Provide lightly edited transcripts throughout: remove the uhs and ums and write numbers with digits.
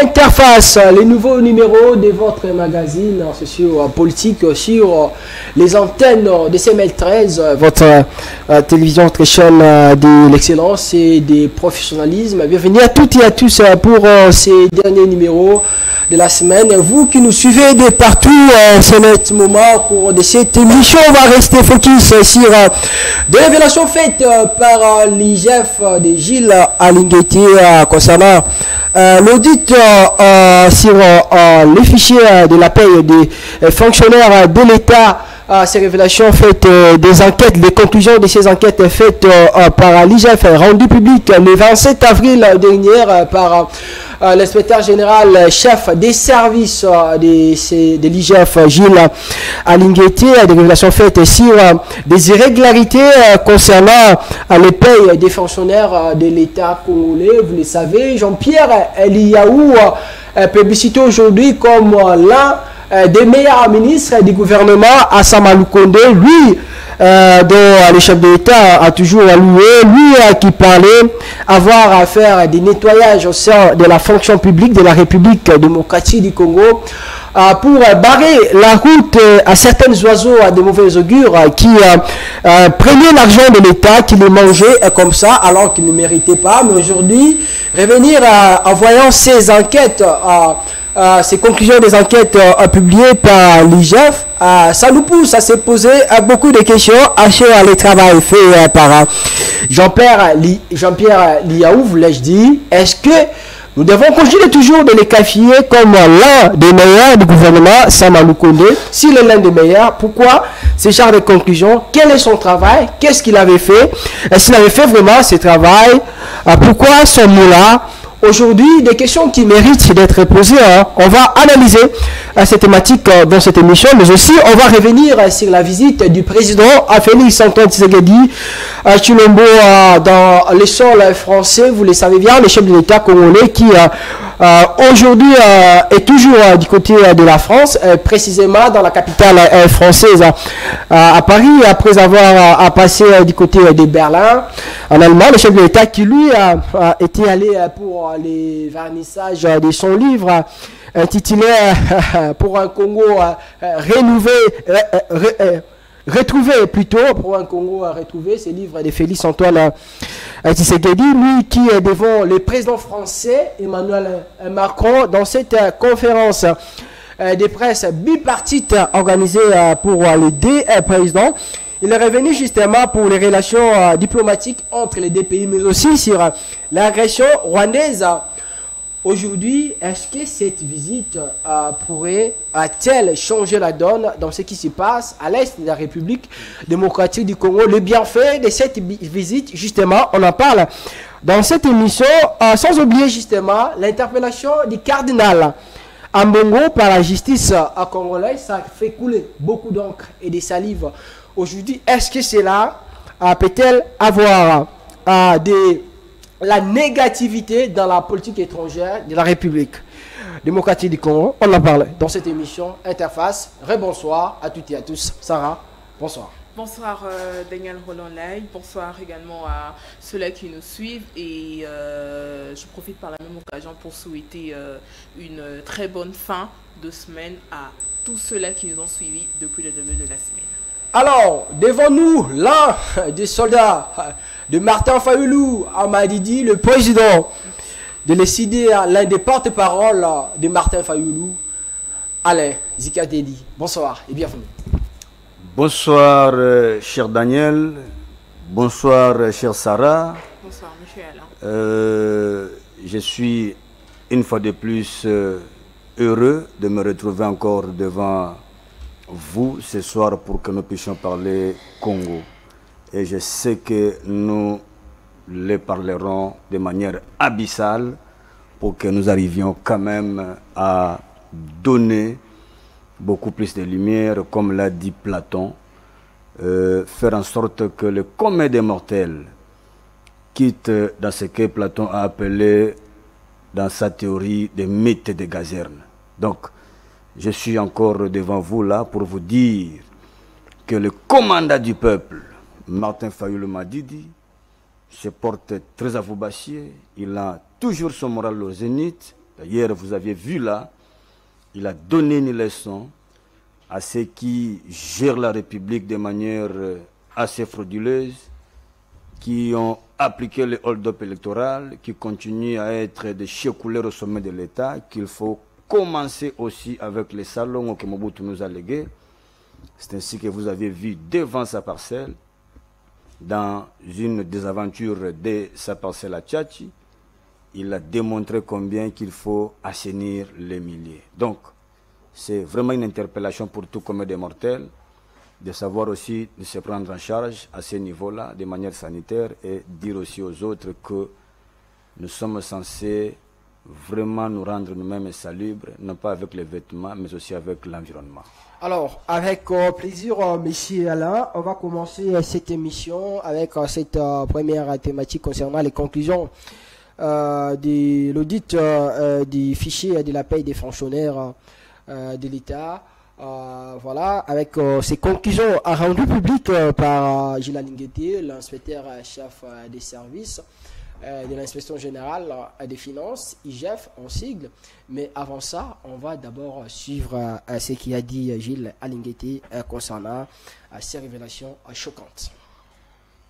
Interface, les nouveaux numéros de votre magazine sur politique, sur les antennes de CML13, votre télévision très chaîne de l'excellence et du professionnalisme. Bienvenue à toutes et à tous pour ces derniers numéros de la semaine. Vous qui nous suivez de partout, c'est notre moment pour de cette émission. On va rester focus sur des révélations faites par l'IGF de Gilles Alinguetti concernant l'audit sur les fichiers de la paie des fonctionnaires de l'État. Ces révélations faites des enquêtes, les conclusions de ces enquêtes faites par l'IGF, rendues publiques le 27 avril dernier par l'inspecteur général chef des services de l'IGF, Gilles Alinguetti, des révélations faites sur des irrégularités concernant les payes des fonctionnaires de l'État congolais. Vous le savez, Jean-Pierre Eliaou, publicité aujourd'hui comme l'un des meilleurs ministres du gouvernement à Samaloukonde, lui, dont le chef de l'État a toujours alloué, lui qui parlait avoir à faire des nettoyages au sein de la fonction publique de la République démocratique du Congo pour barrer la route à certains oiseaux à de mauvais augures qui prenaient l'argent de l'État, qui les mangeaient comme ça alors qu'ils ne méritaient pas. Mais aujourd'hui, revenir en voyant ces enquêtes, ces conclusions des enquêtes publiées par l'IGF, ça nous pousse à se poser beaucoup de questions sur le travail fait par Jean-Pierre Liaou, voulais-je dire. Est-ce que nous devons continuer toujours de les qualifier comme l'un des meilleurs du gouvernement Samaloukonde? S'il est l'un des meilleurs, pourquoi ce genre de conclusion? Quel est son travail? Qu'est-ce qu'il avait fait? Est-ce qu'il avait fait vraiment ce travail? Pourquoi ce mot-là? Aujourd'hui, des questions qui méritent d'être posées. On va analyser cette thématique dans cette émission, mais aussi on va revenir sur la visite du président Félix Antoine Tshisekedi Tshilombo dans les sols français. Vous le savez bien, le chef de l'État congolais qui aujourd'hui est toujours du côté de la France, précisément dans la capitale française à Paris, après avoir passé du côté de Berlin en Allemagne. Le chef de l'État qui lui était allé pour les vernissages de son livre intitulé pour un Congo retrouvé plutôt, pour un Congo retrouvé, ce livre de Félix Antoine Tshisekedi, lui qui est devant le président français Emmanuel Macron dans cette conférence de presse bipartite organisée pour les deux présidents. Il est revenu justement pour les relations diplomatiques entre les deux pays, mais aussi sur l'agression rwandaise. Aujourd'hui, est-ce que cette visite pourrait-elle changer la donne dans ce qui se passe à l'est de la République démocratique du Congo? Le bienfait de cette visite, justement, on en parle dans cette émission, sans oublier justement l'interpellation du cardinal Ambongo par la justice congolaise. Ça fait couler beaucoup d'encre et de salive. Aujourd'hui, est-ce que cela peut-elle avoir la négativité dans la politique étrangère de la République démocratique du Congo? On en parle dans cette émission Interface. Rebonsoir à toutes et à tous. Sarah, bonsoir. Bonsoir Daniel Roland-Lay, bonsoir également à ceux-là qui nous suivent et je profite par la même occasion pour souhaiter une très bonne fin de semaine à tous ceux-là qui nous ont suivis depuis le début de la semaine. Alors, devant nous, l'un des soldats de Martin Fayoulou, Amadidi, le président de l'ECD, l'un des porte-parole de Martin Fayoulou, Alain Zikadeli. Bonsoir et bienvenue. Bonsoir, cher Daniel. Bonsoir, cher Sarah. Bonsoir, monsieur Alain. Je suis une fois de plus heureux de me retrouver encore devant vous ce soir pour que nous puissions parler Congo. Et je sais que nous les parlerons de manière abyssale pour que nous arrivions quand même à donner beaucoup plus de lumière, comme l'a dit Platon, faire en sorte que le commun des mortels quitte dans ce que Platon a appelé dans sa théorie des mythes de Gazerne. Donc, je suis encore devant vous là pour vous dire que le commandant du peuple, Martin Fayoulou Madidi, se porte très affoubassier. Il a toujours son moral au zénith, Hier, vous aviez vu là, il a donné une leçon à ceux qui gèrent la République de manière assez frauduleuse, qui ont appliqué le hold-up électoral, qui continuent à être des chiens-couleurs au sommet de l'État, qu'il faut commencer aussi avec les salons que Mobutu nous a légués. C'est ainsi que vous avez vu devant sa parcelle, dans une désaventure de sa parcelle à Tchatchi, il a démontré combien qu'il faut assainir les milliers. Donc, c'est vraiment une interpellation pour tout commun des mortels, de savoir aussi de se prendre en charge à ce niveau-là, de manière sanitaire, et dire aussi aux autres que nous sommes censés vraiment nous rendre nous-mêmes salubres, non pas avec les vêtements, mais aussi avec l'environnement. Alors, avec plaisir, Monsieur Alain, on va commencer cette émission avec cette première thématique concernant les conclusions de l'audit du fichier de la paie des fonctionnaires de l'État. Voilà, avec ces conclusions rendues publiques par Gilles Alinguete, l'inspecteur chef des services de l'inspection générale des finances, IGF en sigle. Mais avant ça, on va d'abord suivre ce qu'a dit Gilles Alinguete concernant ces révélations choquantes.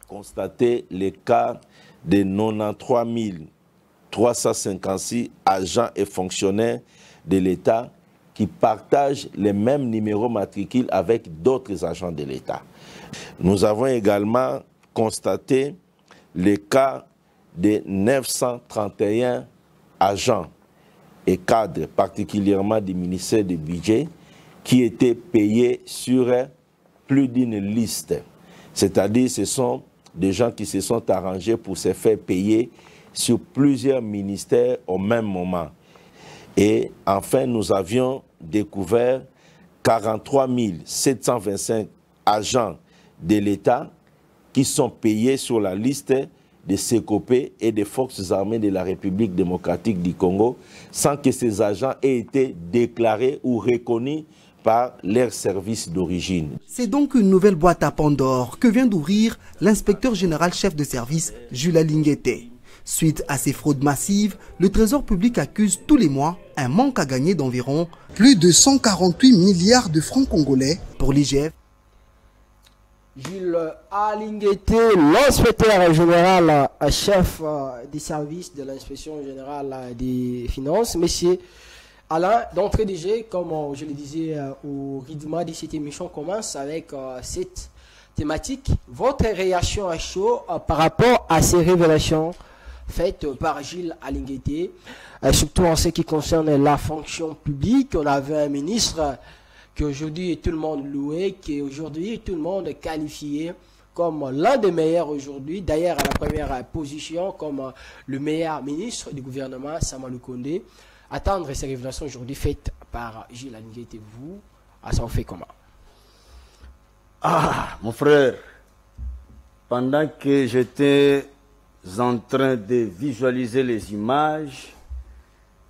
Constater les cas de 93 356 agents et fonctionnaires de l'État qui partagent les mêmes numéros matricules avec d'autres agents de l'État. Nous avons également constaté les cas de 931 agents et cadres, particulièrement du ministère du Budget, qui étaient payés sur plus d'une liste. C'est-à-dire ce sont des gens qui se sont arrangés pour se faire payer sur plusieurs ministères au même moment. Et enfin, nous avions découvert 43 725 agents de l'État qui sont payés sur la liste des CECOPE et des forces armées de la République démocratique du Congo sans que ces agents aient été déclarés ou reconnus par leur service d'origine. C'est donc une nouvelle boîte à Pandore que vient d'ouvrir l'inspecteur général chef de service Jules Alinguete. Suite à ces fraudes massives, le Trésor public accuse tous les mois un manque à gagner d'environ plus de 148 milliards de francs congolais pour l'IGF. Gilles Alinguete, l'inspecteur général chef des services de l'inspection générale des finances. Monsieur Alain, d'entrée de jeu, comme je le disais au rythme de cette émission, commence avec cette thématique. Votre réaction à chaud par rapport à ces révélations faites par Gilles Alinguete, surtout en ce qui concerne la fonction publique. On avait un ministre qu'aujourd'hui tout le monde louait, qui aujourd'hui tout le monde qualifié comme l'un des meilleurs aujourd'hui, d'ailleurs à la première position comme le meilleur ministre du gouvernement, Sama Lukonde. Attendre ces révélations aujourd'hui faites par Gilles Alinguete, vous, ça en fait comment? Ah, mon frère, pendant que j'étais en train de visualiser les images,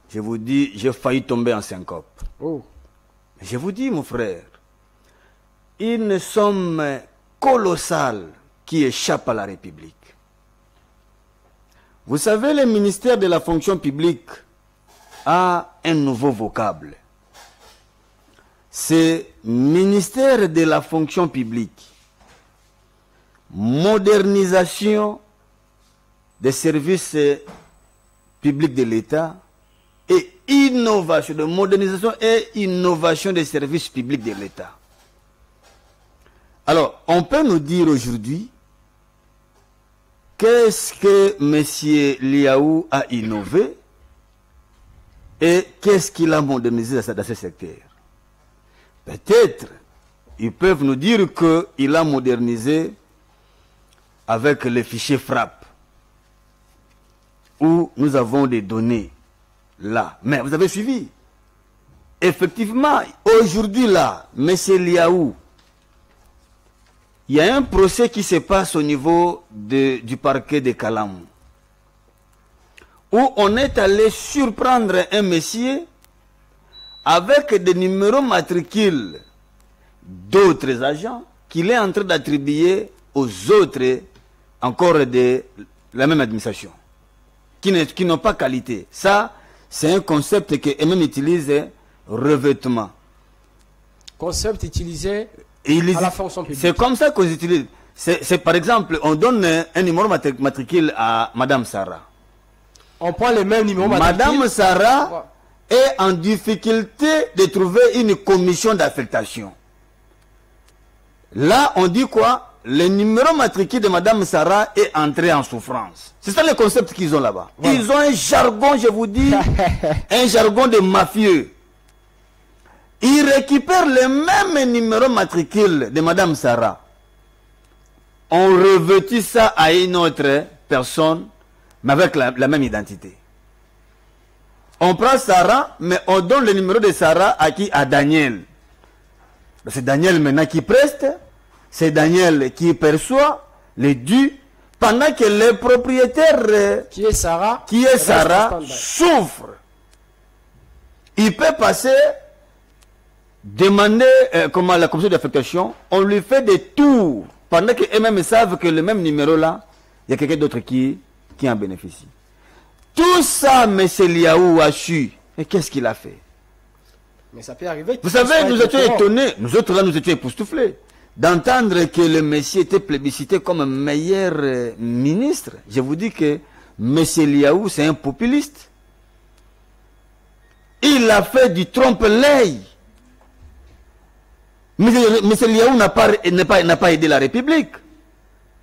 je vous dis, j'ai failli tomber en syncope. Oh. Je vous dis, mon frère, une somme colossale qui échappe à la République. Vous savez, le ministère de la fonction publique a un nouveau vocable. C'est ministère de la fonction publique, modernisation des services publics de l'État et innovation, de modernisation et innovation des services publics de l'État. Alors, on peut nous dire aujourd'hui, qu'est-ce que M. Liaou a innové et qu'est-ce qu'il a modernisé dans ce secteur? Peut-être, ils peuvent nous dire qu'il a modernisé avec les fichiers FRAP, où nous avons des données là. Mais vous avez suivi. Effectivement, aujourd'hui là, M. Liaou, il y a un procès qui se passe au niveau du parquet de Kalamou, où on est allé surprendre un monsieur avec des numéros matricules d'autres agents qu'il est en train d'attribuer aux autres encore de la même administration, qui n'ont pas qualité. Ça, C'est un concept que même utilise revêtement. Concept utilisé à la fonction publique. C'est comme ça qu'on utilise. C'est par exemple, on donne un numéro matricule à Madame Sarah. On prend le même numéro matricule. Madame Sarah est en difficulté de trouver une commission d'affectation. Là, on dit quoi? Le numéro matricule de Madame Sarah est entré en souffrance. C'est ça le concept qu'ils ont là-bas. Ouais. Ils ont un jargon, je vous dis, un jargon de mafieux. Ils récupèrent le même numéro matricule de Madame Sarah. On revêtit ça à une autre personne, mais avec la même identité. On prend Sarah, mais on donne le numéro de Sarah à qui? À Daniel. C'est Daniel maintenant qui preste. C'est Daniel qui perçoit les dus, pendant que le propriétaire qui est Sarah souffre. Il peut passer, demander comment la commission d'affectation, on lui fait des tours, pendant qu'eux-mêmes savent que le même numéro là, il y a quelqu'un d'autre qui en bénéficie. Tout ça, M. Liaou a su. Et qu'est-ce qu'il a fait? Mais ça peut arriver. Vous savez, nous étions étonnés, nous autres là, nous étions époustouflés d'entendre que le monsieur était plébiscité comme meilleur ministre. Je vous dis que M. Liaou, c'est un populiste. Il a fait du trompe-l'œil. M. Liaou n'a pas aidé la République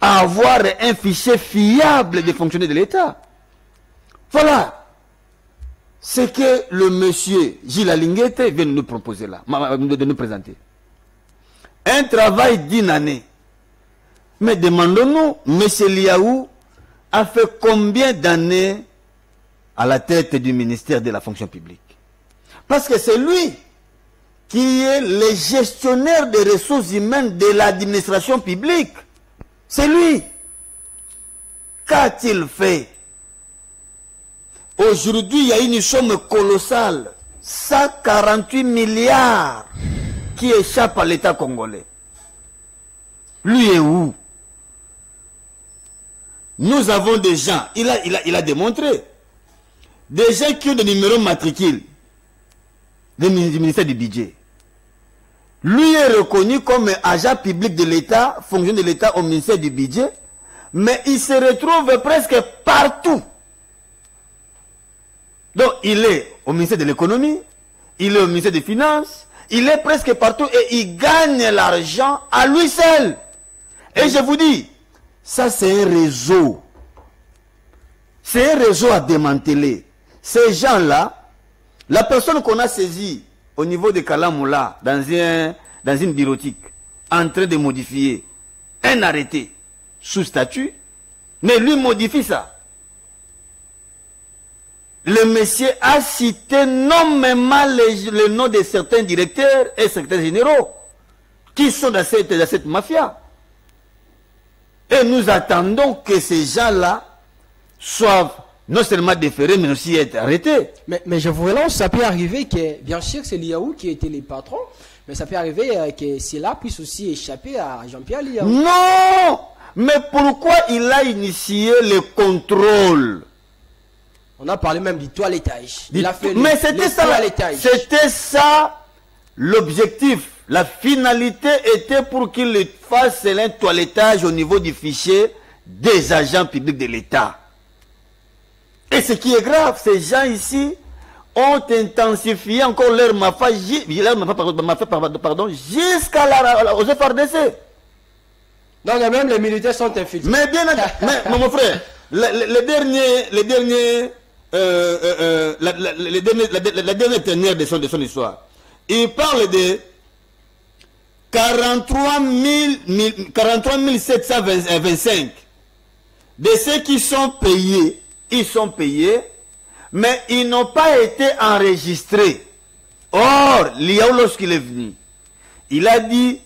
à avoir un fichier fiable des fonctionnaires de l'État. Voilà ce que le monsieur Gilles Alinguete vient de nous proposer là, de nous présenter. Un travail d'une année. Mais demandons-nous, M. Liaou a fait combien d'années à la tête du ministère de la fonction publique? Parce que c'est lui qui est le gestionnaire des ressources humaines de l'administration publique. C'est lui. Qu'a-t-il fait? Aujourd'hui, il y a une somme colossale, 148 milliards, qui échappe à l'État congolais. Lui est où? Nous avons des gens, il a démontré, des gens qui ont des numéros matricules du ministère du budget. Lui est reconnu comme agent public de l'État, fonctionnaire de l'État au ministère du budget, mais il se retrouve presque partout. Donc il est au ministère de l'économie, il est au ministère des finances, il est presque partout et il gagne l'argent à lui seul. Et je vous dis, ça c'est un réseau. C'est un réseau à démanteler. Ces gens-là, la personne qu'on a saisie au niveau de Kalamoula, dans une bureautique, en train de modifier un arrêté sous statut, mais lui modifie ça. Le monsieur a cité nommément le nom de certains directeurs et secrétaires généraux qui sont dans cette mafia. Et nous attendons que ces gens-là soient non seulement déférés, mais aussi être arrêtés. Mais je vous relance, ça peut arriver que, bien sûr, c'est Liaou qui était les patrons, mais ça peut arriver que cela puisse aussi échapper à Jean-Pierre Liaou. Non! Mais pourquoi il a initié le contrôle? On a parlé même du toilettage. Mais c'était ça l'objectif. La finalité était pour qu'il fasse un toilettage au niveau du fichier des agents publics de l'État. Et ce qui est grave, ces gens ici ont intensifié encore leur mafia aux FRDC. Donc même les militaires sont infiltrés. Mais bien mais mon frère, la dernière dernière de son histoire, il parle de 43 725 de ceux qui sont payés. Ils sont payés, mais ils n'ont pas été enregistrés. Or, Liaou, lorsqu'il est venu, il a dit,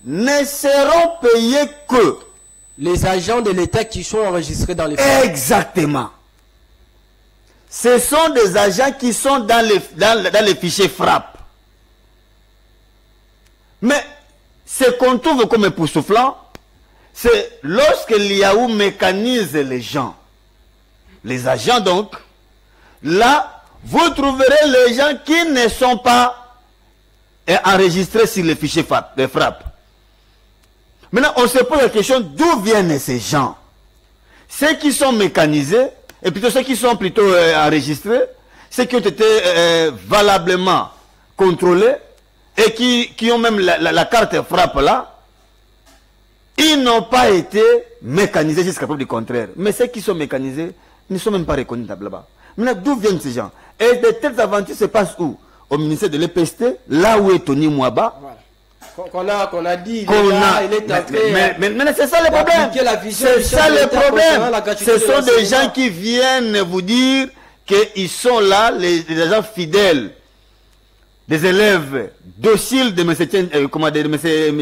ne seront payés que les agents de l'État qui sont enregistrés dans les fichiers. Exactement. Ce sont des agents qui sont dans les fichiers frappe. Mais ce qu'on trouve comme époustouflant, c'est lorsque Liaou mécanise les gens. Les agents donc, là, vous trouverez les gens qui ne sont pas enregistrés sur les fichiers frappe. Maintenant, on se pose la question, d'où viennent ces gens? Ceux qui sont mécanisés, et plutôt ceux qui sont plutôt enregistrés, ceux qui ont été valablement contrôlés, et qui ont même la carte frappe là, ils n'ont pas été mécanisés jusqu'à preuve du contraire. Mais ceux qui sont mécanisés ne sont même pas reconnus là-bas. Maintenant, d'où viennent ces gens? Et de telles aventures se passent où? Au ministère de l'EPST, là où est Tony Mwaba. Voilà. Qu'on a dit, il est entré. Mais c'est ça le problème. C'est ça le problème. Ce sont des gens qui viennent vous dire qu'ils sont là, les agents fidèles, des élèves dociles de M.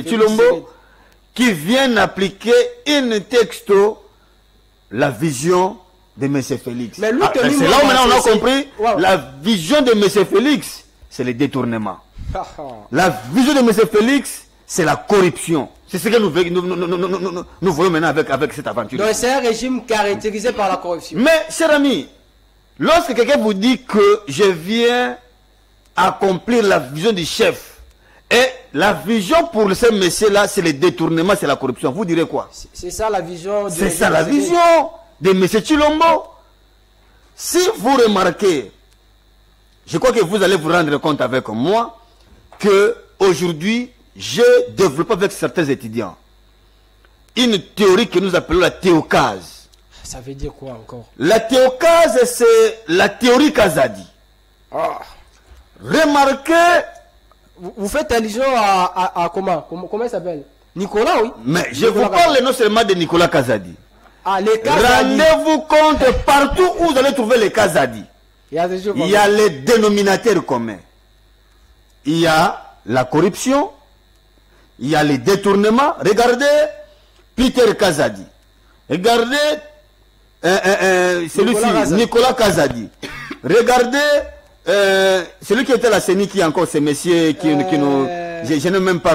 Tshilombo, qui viennent appliquer in texto la vision de M. Félix. C'est là où maintenant on a compris, la vision de M. Félix, c'est le détournement. La vision de M. Félix, c'est la corruption. C'est ce que nous voyons maintenant avec cette aventure. Donc c'est un régime caractérisé par la corruption. Mais, cher ami, lorsque quelqu'un vous dit que je viens accomplir la vision du chef, et la vision pour ces messieurs-là, c'est le détournement, c'est la corruption, vous direz quoi? C'est ça la vision. C'est ça la vision de M. Tshilombo. Si vous remarquez, je crois que vous allez vous rendre compte avec moi que aujourd'hui, j'ai développé avec certains étudiants une théorie que nous appelons la théocase. Ça veut dire quoi encore? La théocase, c'est la théorie Kazadi. Remarquez. Vous faites allusion à comment il s'appelle? Nicolas, oui. Mais je vous parle non seulement de Nicolas Kazadi. Les Kazadi. Rendez-vous compte, partout où vous allez trouver les Kazadi, il y a les dénominateurs communs. Il y a la corruption, il y a les détournements. Regardez Peter Kazadi. Regardez celui-ci, Nicolas Kazadi. Regardez celui qui était la CENI qui est encore ce monsieur qui nous... Je n'ai même pas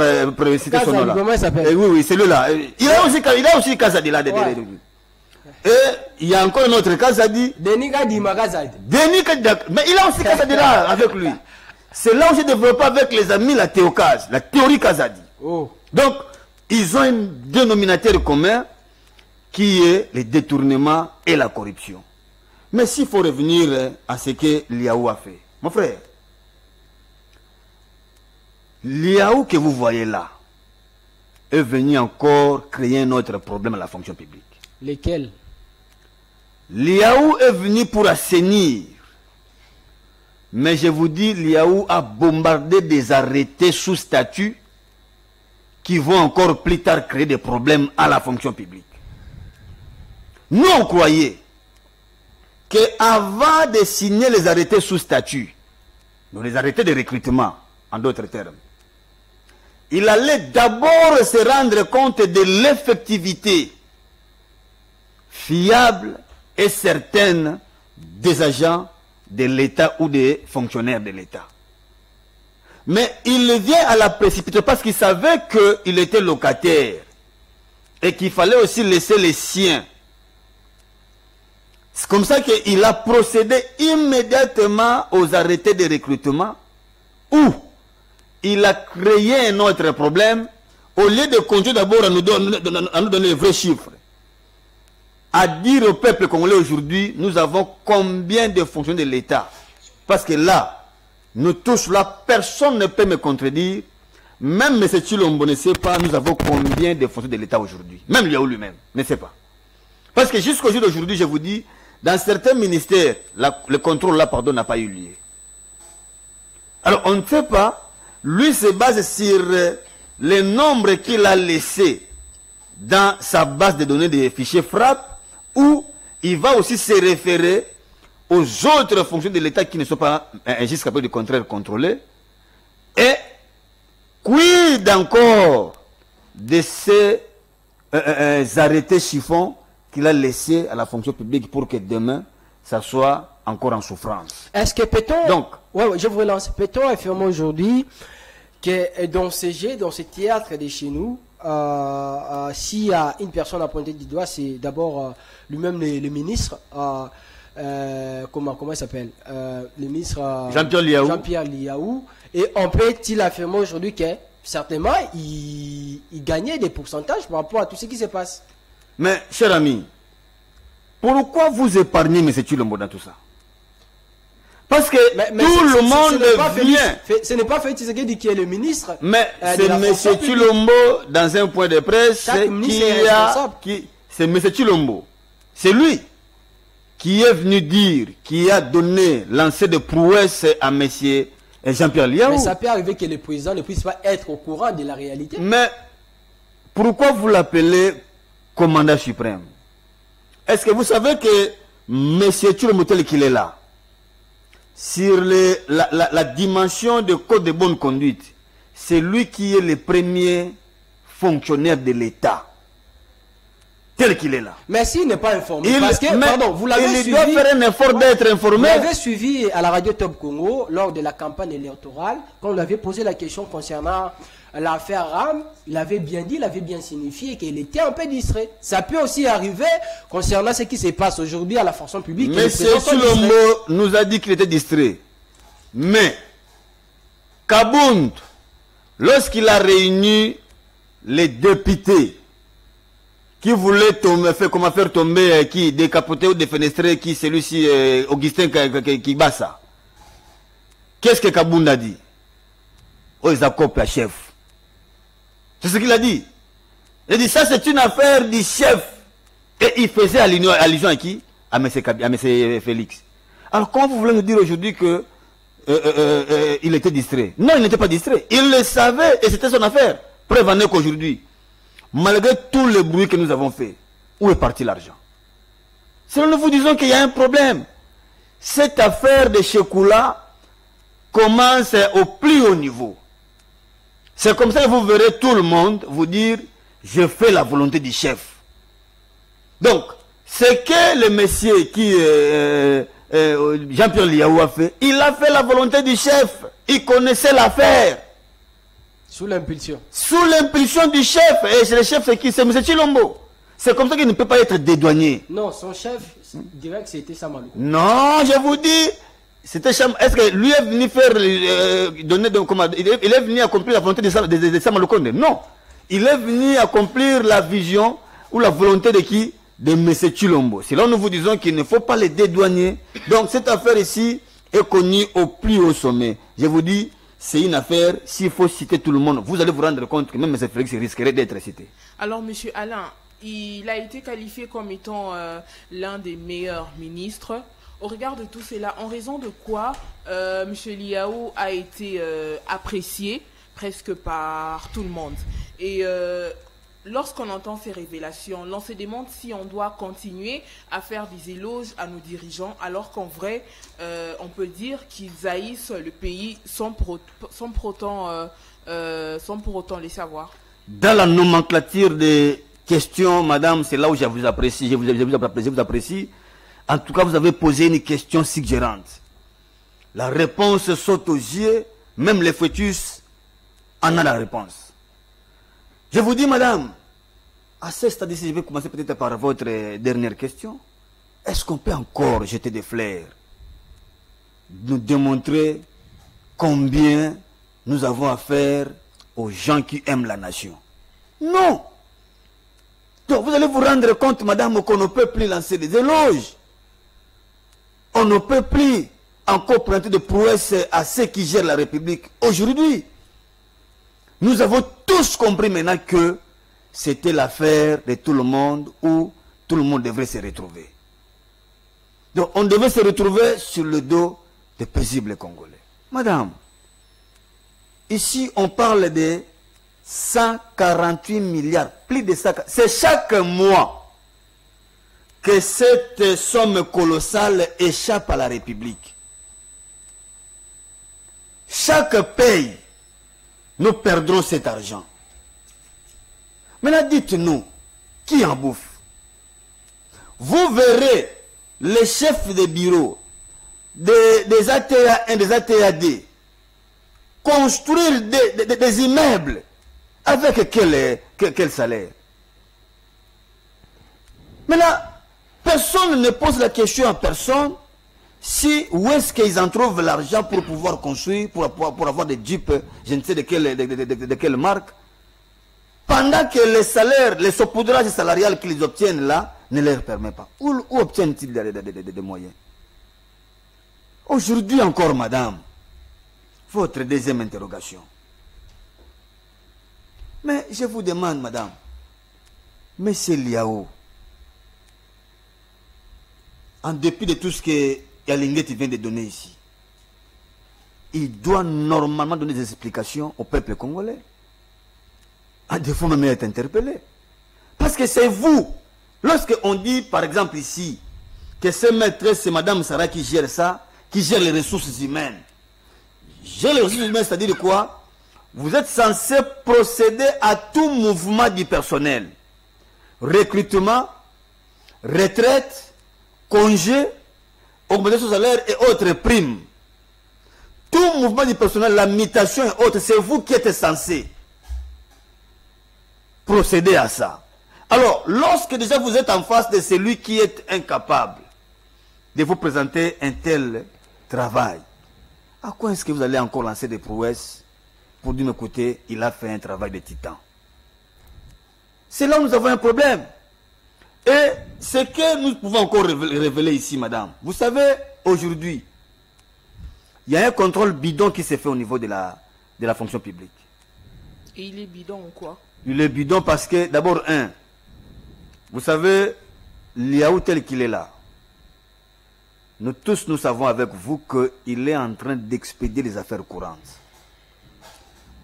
cité son nom là. Comment il s'appelle? Oui, celui-là. Il a aussi Kazadi là. Et il y a encore un autre Kazadi. Denis Kadima Kazadi. Mais il a aussi Kazadi là avec lui. C'est là où j'ai développé avec les amis la théocase, la théorie Kazadi. Donc, ils ont un dénominateur commun qui est le détournement et la corruption. Mais s'il faut revenir à ce que Liaou a fait, mon frère, Liaou que vous voyez là est venu encore créer un autre problème à la fonction publique. Lesquels? Liaou est venu pour assainir. Mais je vous dis, Liaou a bombardé des arrêtés sous statut qui vont encore plus tard créer des problèmes à la fonction publique. Nous, on croyait qu'avant de signer les arrêtés sous statut, donc les arrêtés de recrutement, en d'autres termes, il allait d'abord se rendre compte de l'effectivité fiable et certaine des agents de l'État ou des fonctionnaires de l'État. Mais il vient à la précipitation parce qu'il savait qu'il était locataire et qu'il fallait aussi laisser les siens. C'est comme ça qu'il a procédé immédiatement aux arrêtés de recrutement où il a créé un autre problème au lieu de continuer d'abord à nous donner les vrais chiffres. À dire au peuple congolais aujourd'hui, nous avons combien de fonctionnaires de l'État? Parce que là, nous tous là, personne ne peut me contredire. Même M. Tshilombo ne sait pas, nous avons combien de fonctionnaires de l'État aujourd'hui. Même Liaou lui-même ne sait pas. Parce que jusqu'au jour d'aujourd'hui, je vous dis, dans certains ministères, le contrôle là, pardon, n'a pas eu lieu. Alors, on ne sait pas, lui se base sur le nombre qu'il a laissé dans sa base de données des fichiers frappe, où il va aussi se référer aux autres fonctions de l'État qui ne sont pas jusqu'à peu du contraire contrôlées. Et quid encore de ces arrêtés chiffons qu'il a laissés à la fonction publique pour que demain, ça soit encore en souffrance. Est-ce que peut-on... Donc, je vous relance. Peut-on affirmer aujourd'hui que dans ce théâtre de chez nous, s'il y a une personne à pointer du doigt, c'est d'abord lui-même le ministre. comment il s'appelle, le ministre Jean-Pierre Liaou. Et on peut-il affirmer aujourd'hui que certainement il gagnait des pourcentages par rapport à tout ce qui se passe. Mais, cher ami, pourquoi vous épargnez M. Chilombo dans tout ça? Parce que mais tout le monde vient. Ce n'est pas Félix Tshisekedi qui est le ministre. Mais c'est M. Chilombo, dans un point de presse, c'est M. Chilombo. C'est lui qui est venu dire, qui a donné, lancé de prouesses à M. Jean-Pierre Liaou. Mais ça peut arriver que le président ne puisse pas être au courant de la réalité. Mais pourquoi vous l'appelez commandant suprême? Est-ce que vous savez que M. Chilombo tel qu'il est là, sur la dimension de code de bonne conduite, c'est lui qui est le premier fonctionnaire de l'État. Tel qu'il est là. Mais s'il n'est pas informé, parce que, pardon, vous l'avez suivi. Il doit faire un effort d'être informé. Vous l'avez suivi à la radio Top Congo lors de la campagne électorale, quand on lui avait posé la question concernant l'affaire RAM, il avait bien dit, il avait bien signifié qu'il était un peu distrait. Ça peut aussi arriver concernant ce qui se passe aujourd'hui à la fonction publique. Mais M. Chilombo nous a dit qu'il était distrait. Mais, Kabound, lorsqu'il a réuni les députés qui voulaient faire tomber, qui décapoter ou défenestrer, qui celui-ci, Augustin Kibasa, qu'est-ce que Kabound a dit? Oh, ils accopent la chef. C'est ce qu'il a dit. Il a dit, ça c'est une affaire du chef. Et il faisait allusion à qui? À M. Félix. Alors comment vous voulez nous dire aujourd'hui que il était distrait? Non, il n'était pas distrait. Il le savait et c'était son affaire. Preuve en est qu'aujourd'hui, malgré tout le bruit que nous avons fait, où est parti l'argent? C'est nous vous disons qu'il y a un problème. Cette affaire de Chekoula commence au plus haut niveau. C'est comme ça que vous verrez tout le monde vous dire « Je fais la volonté du chef ». Donc, ce que le monsieur qui Jean-Pierre Liaou a fait, il a fait la volonté du chef. Il connaissait l'affaire. Sous l'impulsion. Sous l'impulsion du chef. Et le chef, c'est qui? C'est M. Chilombo. C'est comme ça qu'il ne peut pas être dédouané. Non, son chef dirait que c'était Samalou. Non, je vous dis... Est-ce que lui est venu faire il est venu accomplir la volonté de Samalou Konde? Non. Il est venu accomplir la vision ou la volonté de qui? De M. Chilombo. C'est là nous vous disons qu'il ne faut pas les dédouaner. Donc cette affaire ici est connue au plus haut sommet. Je vous dis, c'est une affaire, s'il faut citer tout le monde, vous allez vous rendre compte que même M. Félix risquerait d'être cité. Alors M. Alain, il a été qualifié comme étant l'un des meilleurs ministres. Au regard de tout cela, en raison de quoi M. Liaou a été apprécié presque par tout le monde. Et lorsqu'on entend ces révélations, l'on se demande si on doit continuer à faire des éloges à nos dirigeants, alors qu'en vrai, on peut dire qu'ils haïssent le pays sans pour autant les savoir. Dans la nomenclature des questions, madame, c'est là où je vous apprécie, je vous apprécie. En tout cas, vous avez posé une question suggérante. La réponse saute aux yeux, même les fœtus en a la réponse. Je vous dis, madame, à ce stade-ci, je vais commencer peut-être par votre dernière question. Est-ce qu'on peut encore jeter des fleurs, nous démontrer combien nous avons affaire aux gens qui aiment la nation? Non. Donc, vous allez vous rendre compte, madame, qu'on ne peut plus lancer des éloges. On ne peut plus encore prêter de prouesses à ceux qui gèrent la République aujourd'hui. Nous avons tous compris maintenant que c'était l'affaire de tout le monde où tout le monde devrait se retrouver. Donc on devait se retrouver sur le dos des paisibles Congolais. Madame, ici on parle de 148 milliards, plus de ça. C'est chaque mois que cette somme colossale échappe à la République. Chaque paye, nous perdrons cet argent. Maintenant, dites-nous, qui en bouffe? Vous verrez les chefs de bureau des ATA1, des ATAD construire des immeubles avec quel salaire? Maintenant, personne ne pose la question à personne si où est-ce qu'ils en trouvent l'argent pour pouvoir construire, pour avoir des jeeps, je ne sais de quelle marque, pendant que les salaires, les saupoudrages salariales qu'ils obtiennent là ne leur permet pas. Où obtiennent-ils des moyens? Aujourd'hui encore, madame, votre deuxième interrogation. Mais je vous demande, madame, Monsieur Liao, en dépit de tout ce que Yalinguetti vient de donner ici, il doit normalement donner des explications au peuple congolais. À défaut même être interpellé. Parce que c'est vous. Lorsqu'on dit, par exemple ici, que ce maîtresse, c'est Madame Sarah qui gère ça, qui gère les ressources humaines. Gérer les ressources humaines, c'est-à-dire quoi? Vous êtes censé procéder à tout mouvement du personnel. Recrutement, retraite, congé, augmentation de salaire et autres primes. Tout mouvement du personnel, la mutation et autres, c'est vous qui êtes censé procéder à ça. Alors, lorsque déjà vous êtes en face de celui qui est incapable de vous présenter un tel travail, à quoi est-ce que vous allez encore lancer des prouesses pour dire, écoutez, il a fait un travail de titan? C'est là où nous avons un problème. Et ce que nous pouvons encore révéler ici, madame, vous savez, aujourd'hui, il y a un contrôle bidon qui s'est fait au niveau de la fonction publique. Et il est bidon en quoi? Il est bidon parce que, d'abord, vous savez, Liao tel qu'il est là, nous tous, nous savons avec vous qu'il est en train d'expédier les affaires courantes.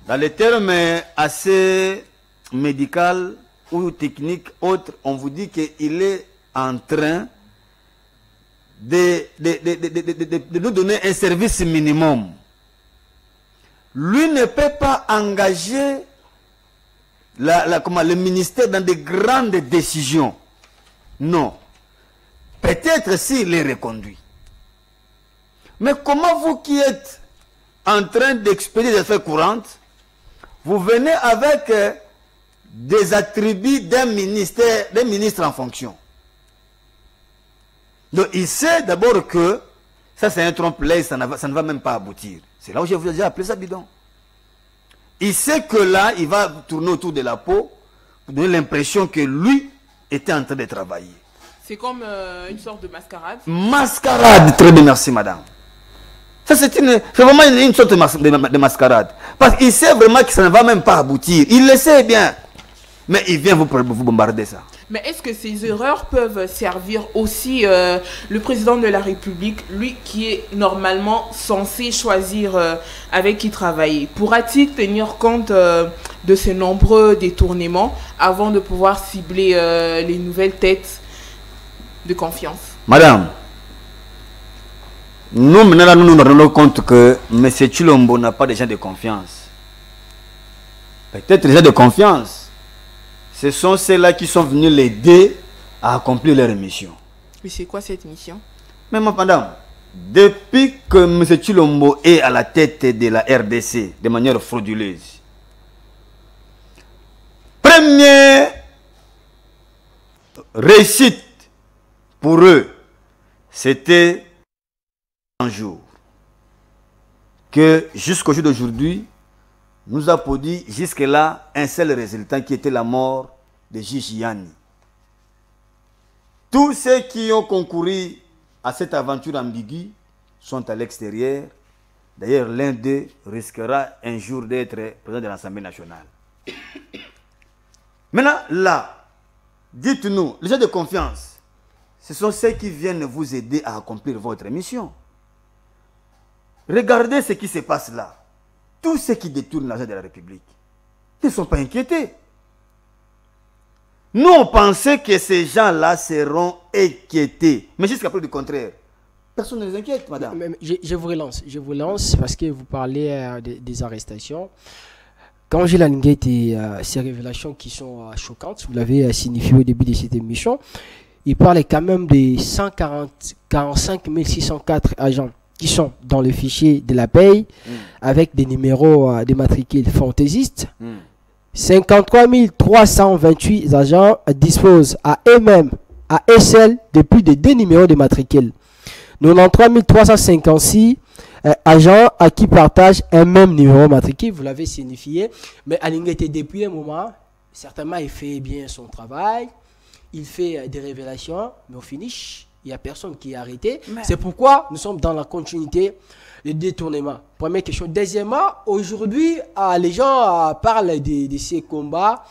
Dans les termes assez médicaux ou techniques autres, on vous dit qu'il est en train de nous donner un service minimum. Lui ne peut pas engager le ministère dans de grandes décisions. Non. Peut-être s'il est reconduit. Mais comment vous qui êtes en train d'expédier des affaires courantes, vous venez avec des attributs d'un ministre en fonction? Donc il sait d'abord que ça c'est un trompe-l'œil, ça ne va même pas aboutir. C'est là où je vous ai déjà appelé ça bidon. Il sait que là, il va tourner autour de la peau pour donner l'impression que lui était en train de travailler. C'est comme une sorte de mascarade. Mascarade, très bien, merci madame. Ça c'est vraiment une sorte de mascarade. Parce qu'il sait vraiment que ça ne va même pas aboutir. Il le sait bien. Mais il vient vous bombarder ça. Mais est-ce que ces erreurs peuvent servir aussi le président de la République, lui qui est normalement censé choisir avec qui travailler? Pourra-t-il tenir compte de ces nombreux détournements avant de pouvoir cibler les nouvelles têtes de confiance? Madame, nous maintenant nous nous rendons compte que M. Chilombo n'a pas de gens de confiance. Peut-être des gens de confiance. Ce sont ceux-là qui sont venus l'aider à accomplir leur mission. Mais c'est quoi cette mission? Mais madame, depuis que M. Chilombo est à la tête de la RDC de manière frauduleuse, première réussite pour eux, c'était un jour que jusqu'au jour d'aujourd'hui, nous a produit jusque-là un seul résultat qui était la mort de Gigi Yani. Tous ceux qui ont concouru à cette aventure ambiguë sont à l'extérieur. D'ailleurs, l'un d'eux risquera un jour d'être président de l'Assemblée nationale. Maintenant, là, dites-nous, les gens de confiance, ce sont ceux qui viennent vous aider à accomplir votre mission. Regardez ce qui se passe là. Tous ceux qui détournent l'argent de la République ne sont pas inquiétés. Nous, on pensait que ces gens-là seront inquiétés. Mais jusqu'à preuve du contraire, personne ne les inquiète, madame. Je vous relance parce que vous parlez des arrestations. Quand j'ai la Linguetti et ces révélations qui sont choquantes, vous l'avez signifié au début de cette émission, il parlait quand même de 45 604 agents qui sont dans le fichier de la paye avec des numéros de matricules fantaisistes. 53 328 agents disposent à eux-mêmes à SL depuis de 2 numéros de matricule. 93 356 agents à qui partagent un même numéro matricule, vous l'avez signifié. Mais Alinguete, depuis un moment, certainement, il fait bien son travail. Il fait des révélations, mais au finish, il n'y a personne qui est arrêté. C'est pourquoi nous sommes dans la continuité du détournement. Première question. Deuxièmement, aujourd'hui, les gens parlent de ces combats,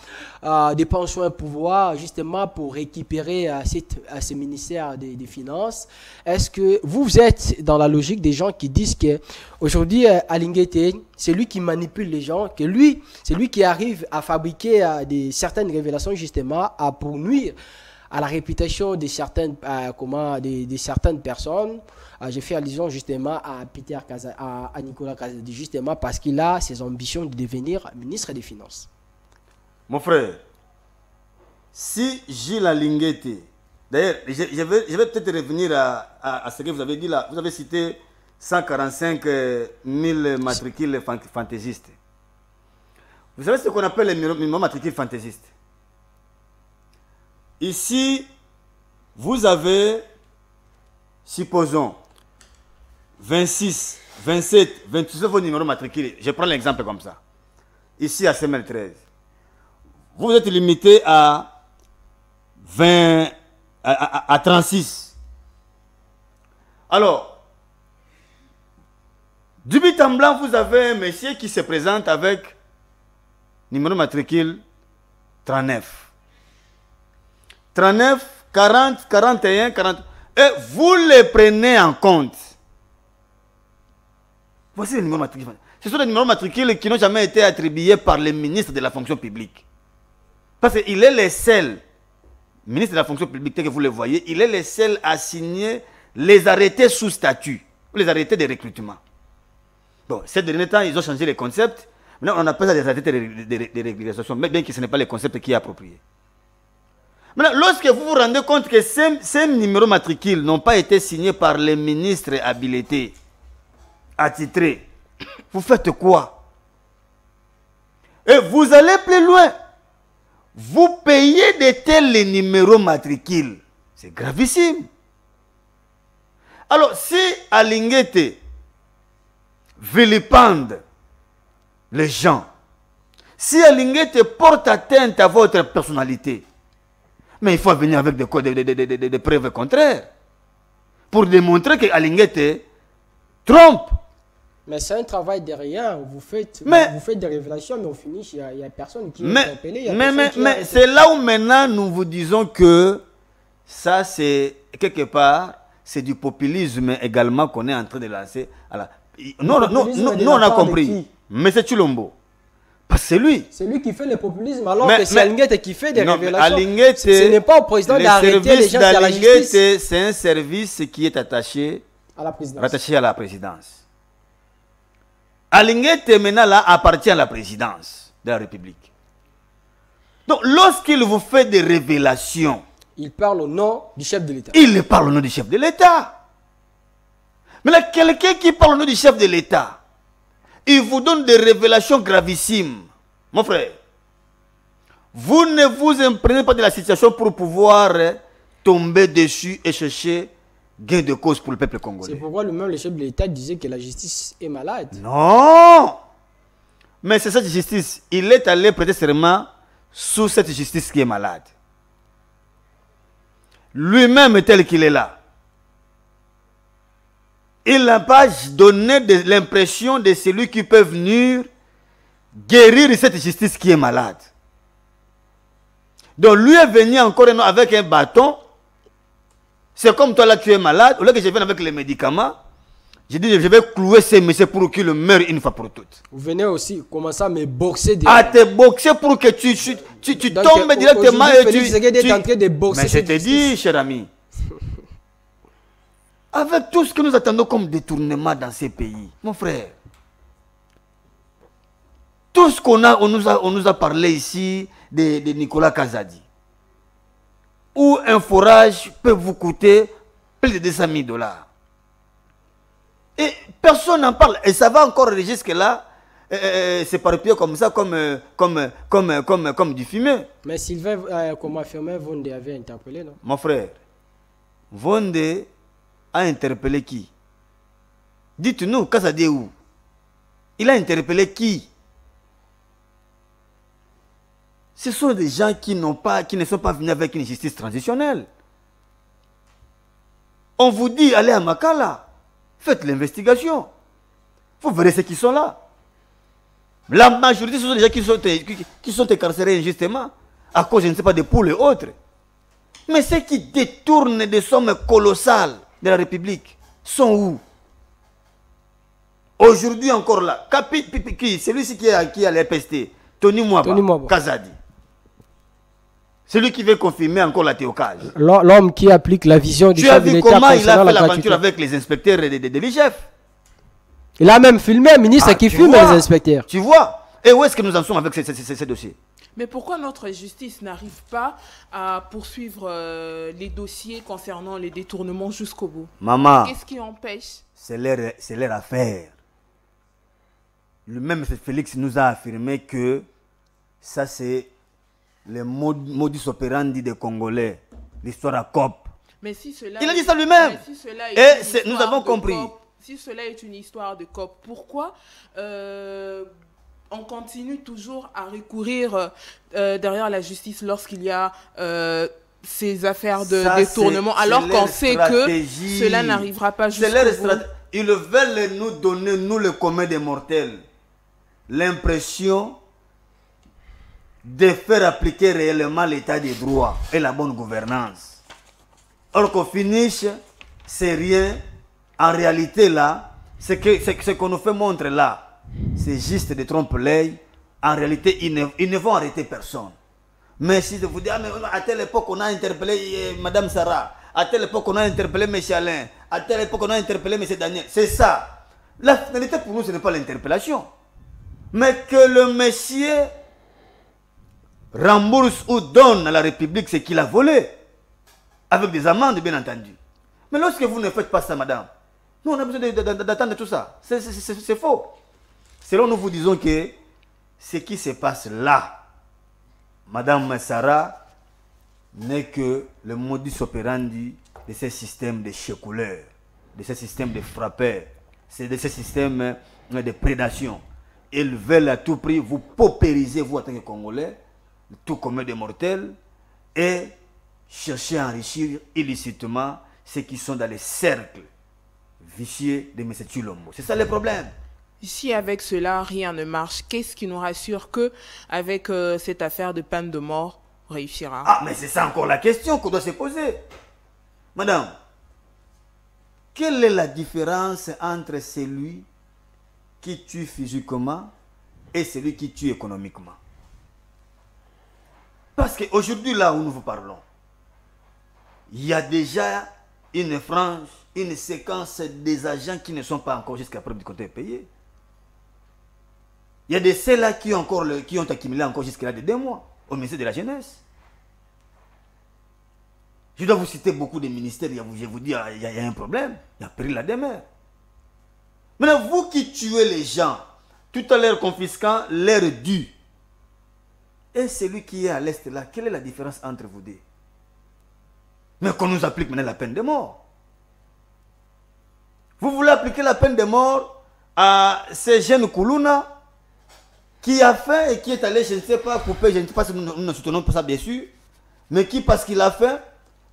des pensions à pouvoir, justement pour récupérer ce ministère des Finances. Est-ce que vous êtes dans la logique des gens qui disent qu'aujourd'hui, Alinguete, c'est lui qui manipule les gens, que lui, c'est lui qui arrive à fabriquer certaines révélations, justement, pour nuire à la réputation de certaines, de certaines personnes. J'ai fait allusion justement à Peter à Nicolas Kazadi, justement parce qu'il a ses ambitions de devenir ministre des Finances. Mon frère, si Gilles Alinguete, d'ailleurs, je vais peut-être revenir à ce que vous avez dit là. Vous avez cité 145 000 matricules fantaisistes. Vous savez ce qu'on appelle les numéros matricules fantaisistes? Ici, vous avez, supposons, 26, 27, 28 vos numéros matriculés. Je prends l'exemple comme ça. Ici, à CML 13. Vous êtes limité à 20, à 36. Alors, du but en blanc, vous avez un monsieur qui se présente avec numéro matricule 39. 39, 40, 41, 40. Et vous les prenez en compte. Voici les numéros matricules. Ce sont des numéros matricules qui n'ont jamais été attribués par le ministre de la fonction publique. Parce qu'il est le seul, ministre de la fonction publique, tel que vous le voyez, il est le seul à signer les arrêtés sous statut, les arrêtés de recrutement. Bon, ces derniers temps, ils ont changé les concepts. Maintenant, on appelle ça des arrêtés de régularisation, mais bien que ce n'est pas le concept qui est approprié. Maintenant, lorsque vous vous rendez compte que ces numéros matricules n'ont pas été signés par les ministres habilités, attitrés, vous faites quoi? Et vous allez plus loin. Vous payez de tels numéros matricules. C'est gravissime. Alors, si Alinguete vilipende les gens, si Alinguete porte atteinte à votre personnalité, mais il faut venir avec des preuves contraires pour démontrer que Alinguete trompe. Mais c'est un travail derrière. Vous faites des révélations, mais au finish, il n'y a personne qui est interpellé. Mais c'est là où maintenant nous vous disons que ça, c'est quelque part, c'est du populisme également qu'on est en train de lancer. Nous, on a compris. Mais c'est Chulombo. Parce que c'est lui. C'est lui qui fait le populisme, alors que c'est Alinguete qui fait des révélations. Ce n'est pas au président d'arrêter les gens qui à la justice. C'est un service qui est attaché à la présidence. Alinguete maintenant là appartient à la présidence de la République. Donc lorsqu'il vous fait des révélations, il parle au nom du chef de l'État. Il parle au nom du chef de l'État. Mais là, quelqu'un qui parle au nom du chef de l'État, il vous donne des révélations gravissimes. Mon frère, vous ne vous imprenez pas de la situation pour pouvoir tomber dessus et chercher gain de cause pour le peuple congolais. C'est pourquoi le chef de l'État disait que la justice est malade. Non! Mais c'est cette justice. Il est allé prêter serment sous cette justice qui est malade. Lui-même tel qu'il est là. Il n'a pas donné l'impression de celui qui peut venir guérir cette justice qui est malade. Donc lui est venu encore avec un bâton. C'est comme toi là, tu es malade. Au lieu que je vienne avec les médicaments, je dis je vais clouer ces messieurs pour qu'il meure une fois pour toutes. Vous venez aussi commencer à me boxer. À te boxer pour que tu tombes directement et tu... Mais je te dis, cher ami, avec tout ce que nous attendons comme détournement dans ces pays, mon frère, tout ce qu'on a, on nous a parlé ici de Nicolas Kazadi, où un forage peut vous coûter plus de 200 000 $. Et personne n'en parle. Et ça va encore jusque là. s'éparpiller comme ça, comme du fumier. Mais Sylvain, comme affirmé, Vonde avait interpellé, non? Mon frère, Vonde a interpellé qui? Dites-nous, Kassadé où? Il a interpellé qui? Ce sont des gens qui ne sont pas venus avec une justice transitionnelle. On vous dit, allez à Makala, faites l'investigation. Vous verrez ceux qui sont là. La majorité, ce sont des gens qui sont incarcérés injustement, à cause, je ne sais pas, de poules et autres. Mais ceux qui détournent des sommes colossales de la République sont où? Aujourd'hui encore là, celui-ci qui a l'EPST, Tony Mwaba, Kazadi. Celui qui veut confirmer encore la théocage. L'homme qui applique la vision du chef de l'État. Tu as vu comment il a fait l'aventure avec les inspecteurs de l'IGF? Il a même filmé un ministre qui filme les inspecteurs. Tu vois? Et où est-ce que nous en sommes avec ces dossiers? Mais pourquoi notre justice n'arrive pas à poursuivre les dossiers concernant les détournements jusqu'au bout? Maman, qu'est-ce qui empêche? C'est leur affaire. Le même Félix nous a affirmé que ça c'est le modus operandi des Congolais, l'histoire à COP. Mais si cela il a dit ça lui-même. Si nous avons compris. Si cela est une histoire de COP, pourquoi on continue toujours à recourir derrière la justice lorsqu'il y a ces affaires de détournement, alors qu'on sait que cela n'arrivera pas jusqu'au bout? Ils veulent nous donner, nous le commun des mortels, l'impression de faire appliquer réellement l'état des droits et la bonne gouvernance. Or qu'au finish, c'est rien. En réalité là, ce qu'on nous fait montrer là, c'est juste de trompe-l'œil. En réalité, ils ne vont arrêter personne. Mais si je vous dis, mais à telle époque on a interpellé Madame Sarah, à telle époque on a interpellé M. Alain, à telle époque on a interpellé M. Daniel, c'est ça. La finalité pour nous, ce n'est pas l'interpellation. Mais que le monsieur rembourse ou donne à la République ce qu'il a volé, avec des amendes bien entendu. Mais lorsque vous ne faites pas ça, madame, nous on a besoin d'attendre tout ça. C'est faux. C'est là où nous vous disons que ce qui se passe là, madame Sarah, n'est que le modus operandi de ces systèmes de chécouleurs, de ces systèmes de frappeurs, de ces systèmes de prédation. Ils veulent à tout prix vous paupériser, vous en tant que Congolais, tout commun des mortels, et chercher à enrichir illicitement ceux qui sont dans les cercles vicieux de M. Tshilombo. C'est ça le problème. Si avec cela, rien ne marche, qu'est-ce qui nous rassure que avec cette affaire de peine de mort réussira? Ah, mais c'est ça encore la question qu'on doit se poser. Madame, quelle est la différence entre celui qui tue physiquement et celui qui tue économiquement? Parce qu'aujourd'hui, là où nous vous parlons, il y a déjà une frange, une séquence des agents qui ne sont pas encore jusqu'à preuve du côté payé. Il y a de ceux-là qui ont accumulé encore jusqu'à 2 mois au ministère de la Jeunesse. Je dois vous citer beaucoup de ministères, je vous dis, il y a un problème, il y a pris la demeure. Maintenant, vous qui tuez les gens, tout à l'heure confisquant l'air dû, et celui qui est à l'est là, quelle est la différence entre vous deux? Mais qu'on nous applique maintenant la peine de mort. Vous voulez appliquer la peine de mort à ces jeunes Koulouna qui a fait et qui est allé, je ne sais pas, couper, je ne sais pas si nous ne soutenons pas ça bien sûr, mais qui, parce qu'il a fait,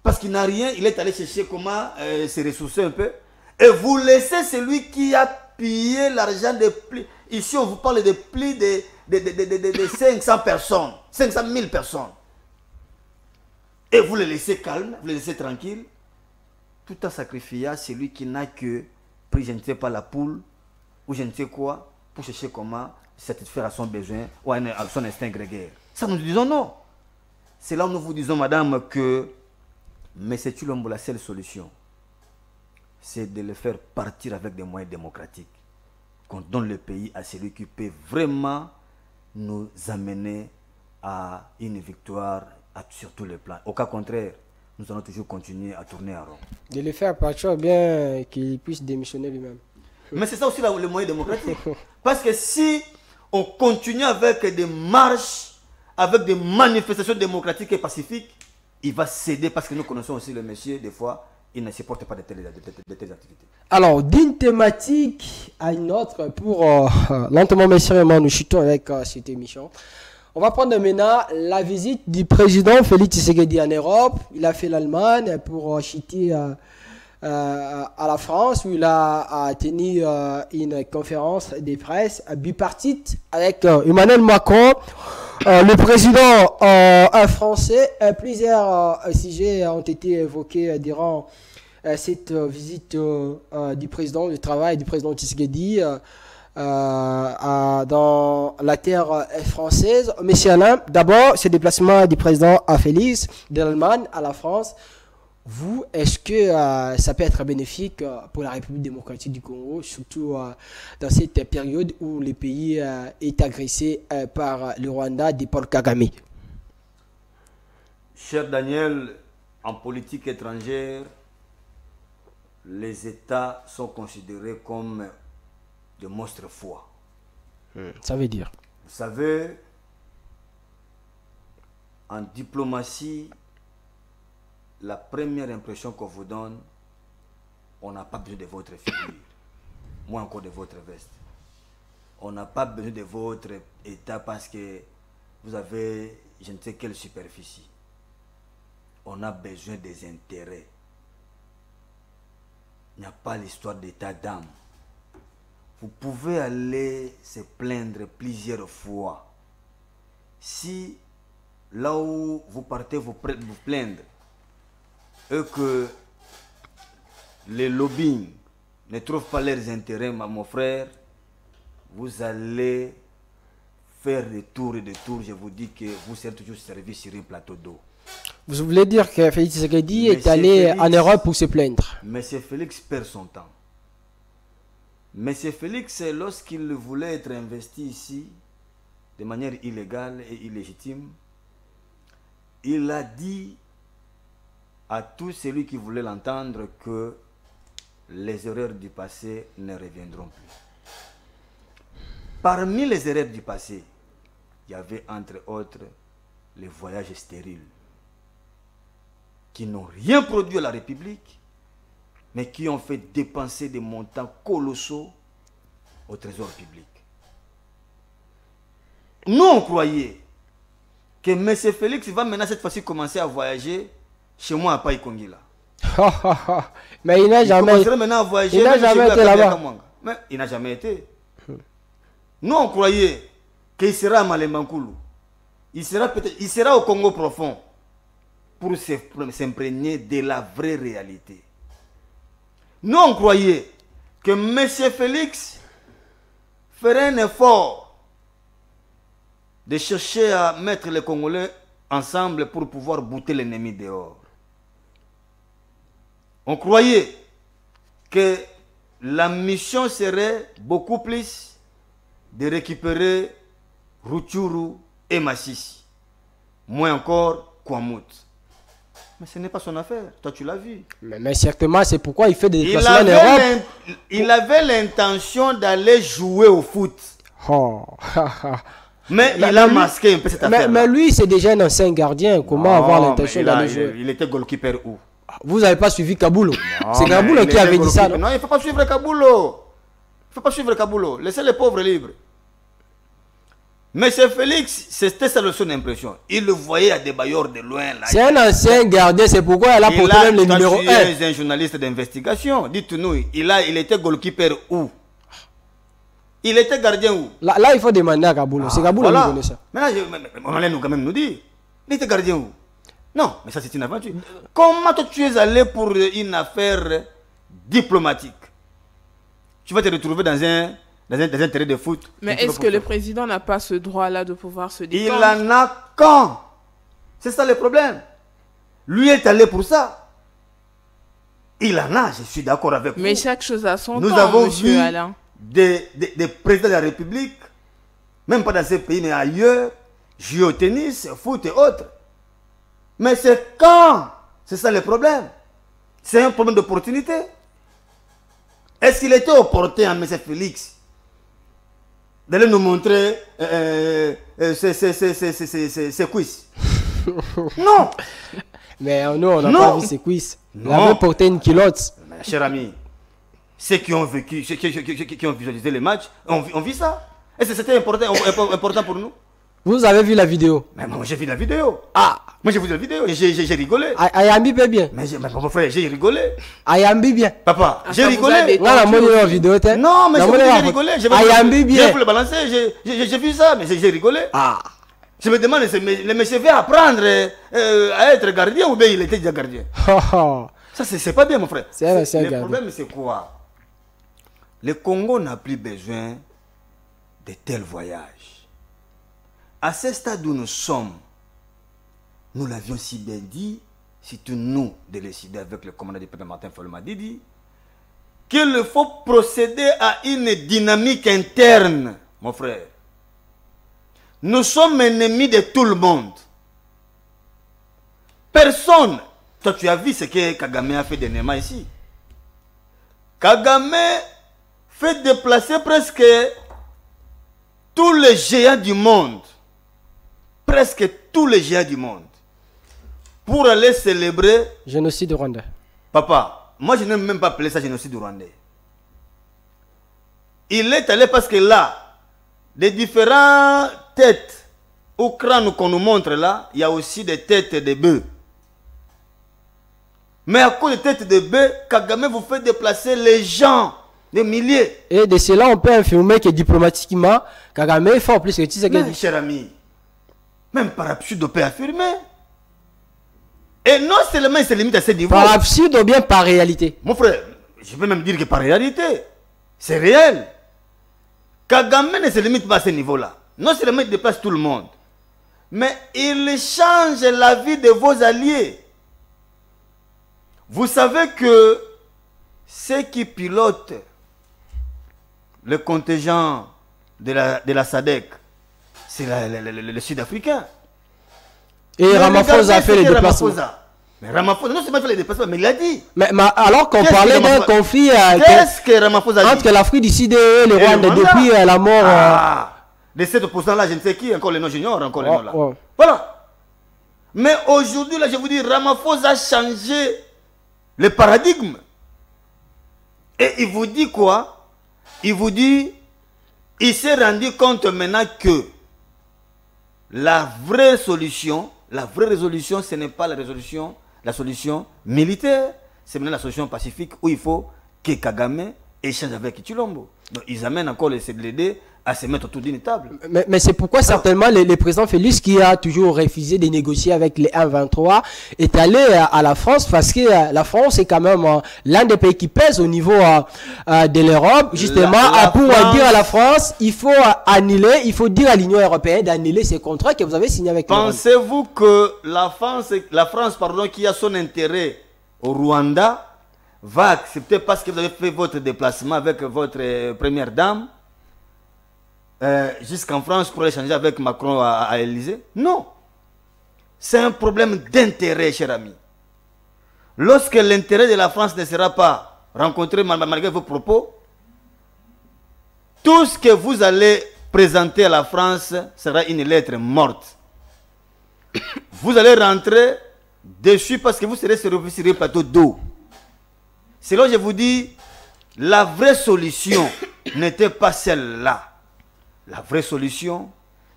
parce qu'il n'a rien, il est allé chercher comment se ressourcer un peu. Et vous laissez celui qui a pillé l'argent de plus. Ici, on vous parle de plus de 500 personnes, 500 000 personnes. Et vous le laissez calme, vous le laissez tranquille, tout en sacrifiant celui qui n'a que pris, je ne sais pas, la poule, ou je ne sais quoi, pour chercher comment satisfaire à son besoin, ou à son instinct grégaire. Ça, nous disons non. C'est là où nous vous disons, madame, que M. Tshilombo, la seule solution, c'est de le faire partir avec des moyens démocratiques. Qu'on donne le pays à celui qui peut vraiment nous amener à une victoire sur tous les plans. Au cas contraire, nous allons toujours continuer à tourner en rond. De le faire partir, bien qu'il puisse démissionner lui-même. Mais c'est ça aussi le moyen démocratique. Parce que si on continue avec des marches, avec des manifestations démocratiques et pacifiques, il va céder parce que nous connaissons aussi le monsieur, des fois, il ne supporte pas de telles activités. Alors, d'une thématique à une autre, pour lentement mais sérieusement, nous chutons avec cette émission. On va prendre maintenant la visite du président Félix Tshisekedi en Europe. Il a fait l'Allemagne pour chuter à la France, où il a tenu une conférence de presse bipartite avec Emmanuel Macron. Le président français, plusieurs sujets ont été évoqués durant cette visite du président du travail du président Tshisekedi dans la terre française. Monsieur Alain, d'abord, ce déplacement du président Félix de l'Allemagne à la France, vous, est-ce que ça peut être bénéfique pour la République démocratique du Congo, surtout dans cette période où le pays est agressé par le Rwanda de Paul Kagame? Cher Daniel, en politique étrangère, les États sont considérés comme des monstres forts. Ça veut dire? Vous savez, en diplomatie, la première impression qu'on vous donne, on n'a pas besoin de votre figure, moins encore de votre veste. On n'a pas besoin de votre état parce que vous avez je ne sais quelle superficie. On a besoin des intérêts. Il n'y a pas l'histoire d'état d'âme. Vous pouvez aller se plaindre plusieurs fois. Si là où vous partez vous plaindre, et que les lobbying ne trouvent pas leurs intérêts, mon frère, vous allez faire des tours et des tours. Je vous dis que vous serez toujours servi sur un plateau d'eau. Vous voulez dire que Félix Tshisekedi est allé en Europe pour se plaindre? Monsieur Félix perd son temps. Monsieur Félix, lorsqu'il voulait être investi ici, de manière illégale et illégitime, il a dit à tout celui qui voulait l'entendre que les erreurs du passé ne reviendront plus. Parmi les erreurs du passé, il y avait entre autres les voyages stériles qui n'ont rien produit à la République, mais qui ont fait dépenser des montants colossaux au trésor public. Nous, on croyait que M. Félix va maintenant cette fois-ci commencer à voyager chez moi à Païkongila. Mais il n'a jamais été là-bas. Mais il n'a jamais été. Nous, on croyait qu'il sera à Malembankulu. Il sera au Congo profond pour s'imprégner de la vraie réalité. Nous, on croyait que M. Félix ferait un effort de chercher à mettre les Congolais ensemble pour pouvoir bouter l'ennemi dehors. On croyait que la mission serait beaucoup plus de récupérer Rutshuru et Masisi. Moins encore Kwamut. Mais ce n'est pas son affaire. Toi, tu l'as vu. Mais certainement, c'est pourquoi il fait des déplacements en Europe. Il avait l'intention d'aller jouer au foot. Mais il a masqué un peu cette affaire. Mais lui, c'est déjà un ancien gardien. Comment avoir l'intention d'aller jouer? Il était goalkeeper où? Vous n'avez pas suivi Kaboulou? C'est Kaboulou qui avait dit ça, non? Non, il ne faut pas suivre Kaboulou. Il ne faut pas suivre Kaboulou. Laissez les pauvres libres. Monsieur Félix, c'était ça son impression. Il le voyait à des bailleurs de loin. C'est un ancien gardien, c'est pourquoi elle a porté même le numéro 1. Il est un journaliste d'investigation. Dites-nous, il était goalkeeper où? Il était gardien où? Là, il faut demander à Kaboulou. C'est Kaboulou qui connaît ça. Maintenant, on allait quand même nous dire. Il était gardien où? Non, mais ça c'est une aventure. Comment toi tu es allé pour une affaire diplomatique? Tu vas te retrouver dans un terrain de foot. Mais est-ce que le président n'a pas ce droit-là de pouvoir se défendre? Il en a quand? C'est ça le problème. Lui est allé pour ça. Il en a, je suis d'accord avec vous. Mais chaque chose a son temps, nous avons monsieur vu Alain. Des présidents de la République, même pas dans ces pays, mais ailleurs, jouer au tennis, au foot et autres. Mais c'est quand? C'est ça le problème. C'est un problème d'opportunité. Est-ce qu'il était opportun à M. Félix d'aller nous montrer ses cuisses. Non. Mais nous, on n'a pas vu ses cuisses. On avait porté une culotte. Mais, cher ami, ceux qui ont vécu, ceux qui ont visualisé les matchs, on vit ça. Et c'était important pour nous. Vous avez vu la vidéo? Mais moi, j'ai vu la vidéo. Ah. Moi, j'ai vu la vidéo et j'ai rigolé. Ayambi peut bien. Mais mon frère, j'ai rigolé. Ayambi bien. Papa, j'ai rigolé. Non, la monnaie en vidéo, t'es. Non, mais j'ai rigolé. Ayambi bien. Je vais le balancer, j'ai vu ça, mais j'ai rigolé. Ah. Je me demande, le monsieur veut apprendre à être gardien ou bien il était déjà gardien? Ça, c'est pas bien, mon frère. Le problème, c'est quoi? Le Congo n'a plus besoin de tels voyages. À ce stade où nous sommes, nous l'avions si bien dit, surtout nous, de décider avec le commandant du président Martin Fayulu, qu'il faut procéder à une dynamique interne, mon frère. Nous sommes ennemis de tout le monde. Personne. Toi, tu as vu ce que Kagame a fait dernièrement ici. Kagame fait déplacer presque tous les géants du monde. Presque tous les géants du monde. Pour aller célébrer... Génocide rwandais. Papa, moi je n'aime même pas appeler ça génocide rwandais. Il est allé parce que là, les différentes têtes ou crânes qu'on nous montre là, il y a aussi des têtes de bœufs. Mais à cause des têtes de bœufs, Kagame vous fait déplacer les gens, des milliers. Et de cela, on peut affirmer que diplomatiquement, Kagame est fort plus que Tshisekedi. Cher ami, même par absurde, on peut affirmer. Et non seulement il se limite à ce niveau. Par absurde ou bien par réalité? Mon frère, je peux même dire que par réalité, c'est réel. Kagame ne se limite pas à ce niveau-là. Non seulement il déplace tout le monde, mais il change la vie de vos alliés. Vous savez que ceux qui pilotent le contingent de la SADC, c'est le Sud-Africain. Et Ramaphosa a fait les déplacements. Mais Ramaphosa, non seulement fait les déplacements, mais il a dit. Mais alors qu'on parlait d'un conflit qu'est-ce que Ramaphosa a dit entre l'Afrique du Sud et le Rwanda depuis la mort de cet opposant-là, je ne sais qui, encore les noms juniors, encore les noms là. Ouais. Voilà. Mais aujourd'hui, là, je vous dis, Ramaphosa a changé le paradigme. Et il vous dit quoi? Il vous dit, il s'est rendu compte maintenant que la vraie solution, la vraie résolution, ce n'est pas la solution militaire, c'est maintenant la solution pacifique où il faut que Kagame échange avec Tshilombo. Donc ils amènent encore les CDD à se mettre autour d'une table. Mais c'est pourquoi certainement le président Félix, qui a toujours refusé de négocier avec les 1-23, est allé à la France, parce que la France est quand même l'un des pays qui pèse au niveau de l'Europe, justement, pour dire à la France, il faut annuler, il faut dire à l'Union européenne d'annuler ces contrats que vous avez signés avec l'Europe. Pensez-vous que la France, qui a son intérêt au Rwanda, va accepter parce que vous avez fait votre déplacement avec votre première dame jusqu'en France pour échanger avec Macron à l'Élysée? Non. C'est un problème d'intérêt, cher ami. Lorsque l'intérêt de la France ne sera pas rencontré malgré vos propos, tout ce que vous allez présenter à la France sera une lettre morte. Vous allez rentrer dessus parce que vous serez sur le plateau d'eau. C'est là que je vous dis, la vraie solution n'était pas celle-là. La vraie solution,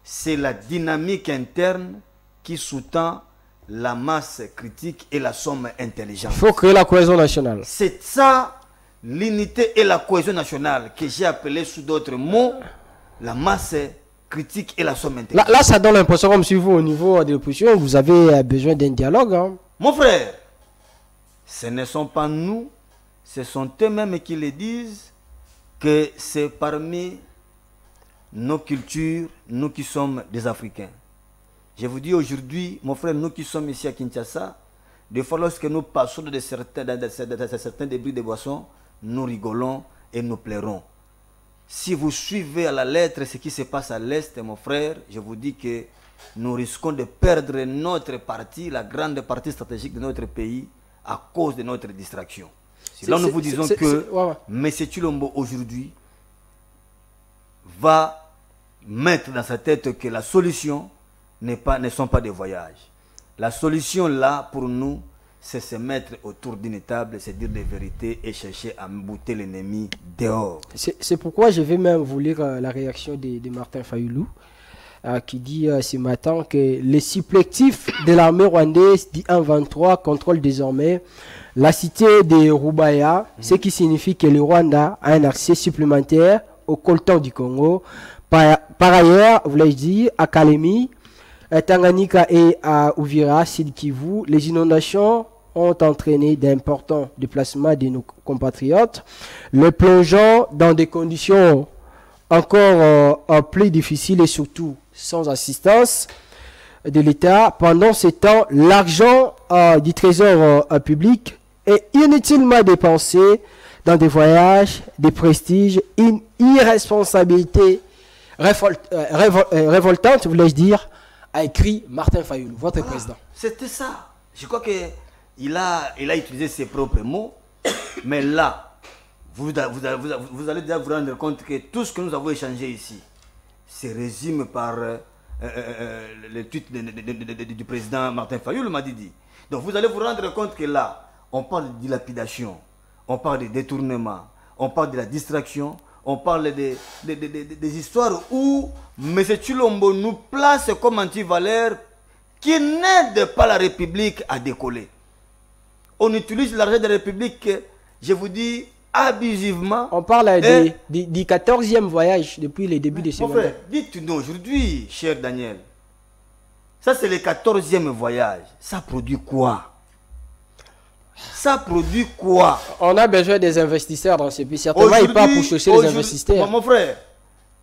c'est la dynamique interne qui sous-tend la masse critique et la somme intelligente. Il faut créer la cohésion nationale. C'est ça, l'unité et la cohésion nationale, que j'ai appelé sous d'autres mots, la masse critique et la somme intelligente. Là, ça donne l'impression, comme si vous, au niveau de l'opposition, vous avez besoin d'un dialogue. Hein. Mon frère, ce ne sont pas nous, ce sont eux-mêmes qui le disent, que c'est parmi nos cultures, nous qui sommes des Africains. Je vous dis aujourd'hui, mon frère, nous qui sommes ici à Kinshasa, des fois lorsque nous passons de certains débris de boissons, nous rigolons et nous plairons. Si vous suivez à la lettre ce qui se passe à l'Est, mon frère, je vous dis que nous risquons de perdre notre partie, la grande partie stratégique de notre pays, à cause de notre distraction. C'est là où nous vous disons que M. Tshilombo aujourd'hui va mettre dans sa tête que la solution ne sont pas des voyages. La solution là, pour nous, c'est se mettre autour d'une table, c'est dire des vérités et chercher à bouter l'ennemi dehors. C'est pourquoi je vais même vous lire la réaction de Martin Fayoulou, qui dit ce matin que les supplétifs de l'armée rwandaise dit 1-23 contrôlent désormais la cité de Rubaya, ce qui signifie que le Rwanda a un accès supplémentaire au coltan du Congo. Par ailleurs, vous l'avez dit, à Kalemi, à Tanganyika et à Uvira, Sud Kivu, les inondations ont entraîné d'importants déplacements de nos compatriotes, les plongeant dans des conditions encore plus difficiles et surtout sans assistance de l'État. Pendant ce temps, l'argent du trésor public est inutilement dépensé dans des voyages, des prestiges, une irresponsabilité révoltante, voulais-je dire, a écrit Martin Fayoulou, votre président. C'était ça. Je crois qu'il a utilisé ses propres mots, mais là, vous allez déjà vous rendre compte que tout ce que nous avons échangé ici se résume par le tweet du président Martin Fayoulou, m'a dit. Donc vous allez vous rendre compte que là, on parle de dilapidation, on parle de détournement, on parle de la distraction, on parle des histoires où M. Tshilombo nous place comme antivaleurs qui n'aident pas la République à décoller. On utilise l'argent de la République, je vous dis, abusivement. On parle du 14e voyage depuis le début de ce mandat. Dites-nous aujourd'hui, cher Daniel, ça c'est le 14e voyage. Ça produit quoi? Ça produit quoi? On a besoin des investisseurs dans ce pays. Certainement, il pas pour chercher les investisseurs. Mon frère,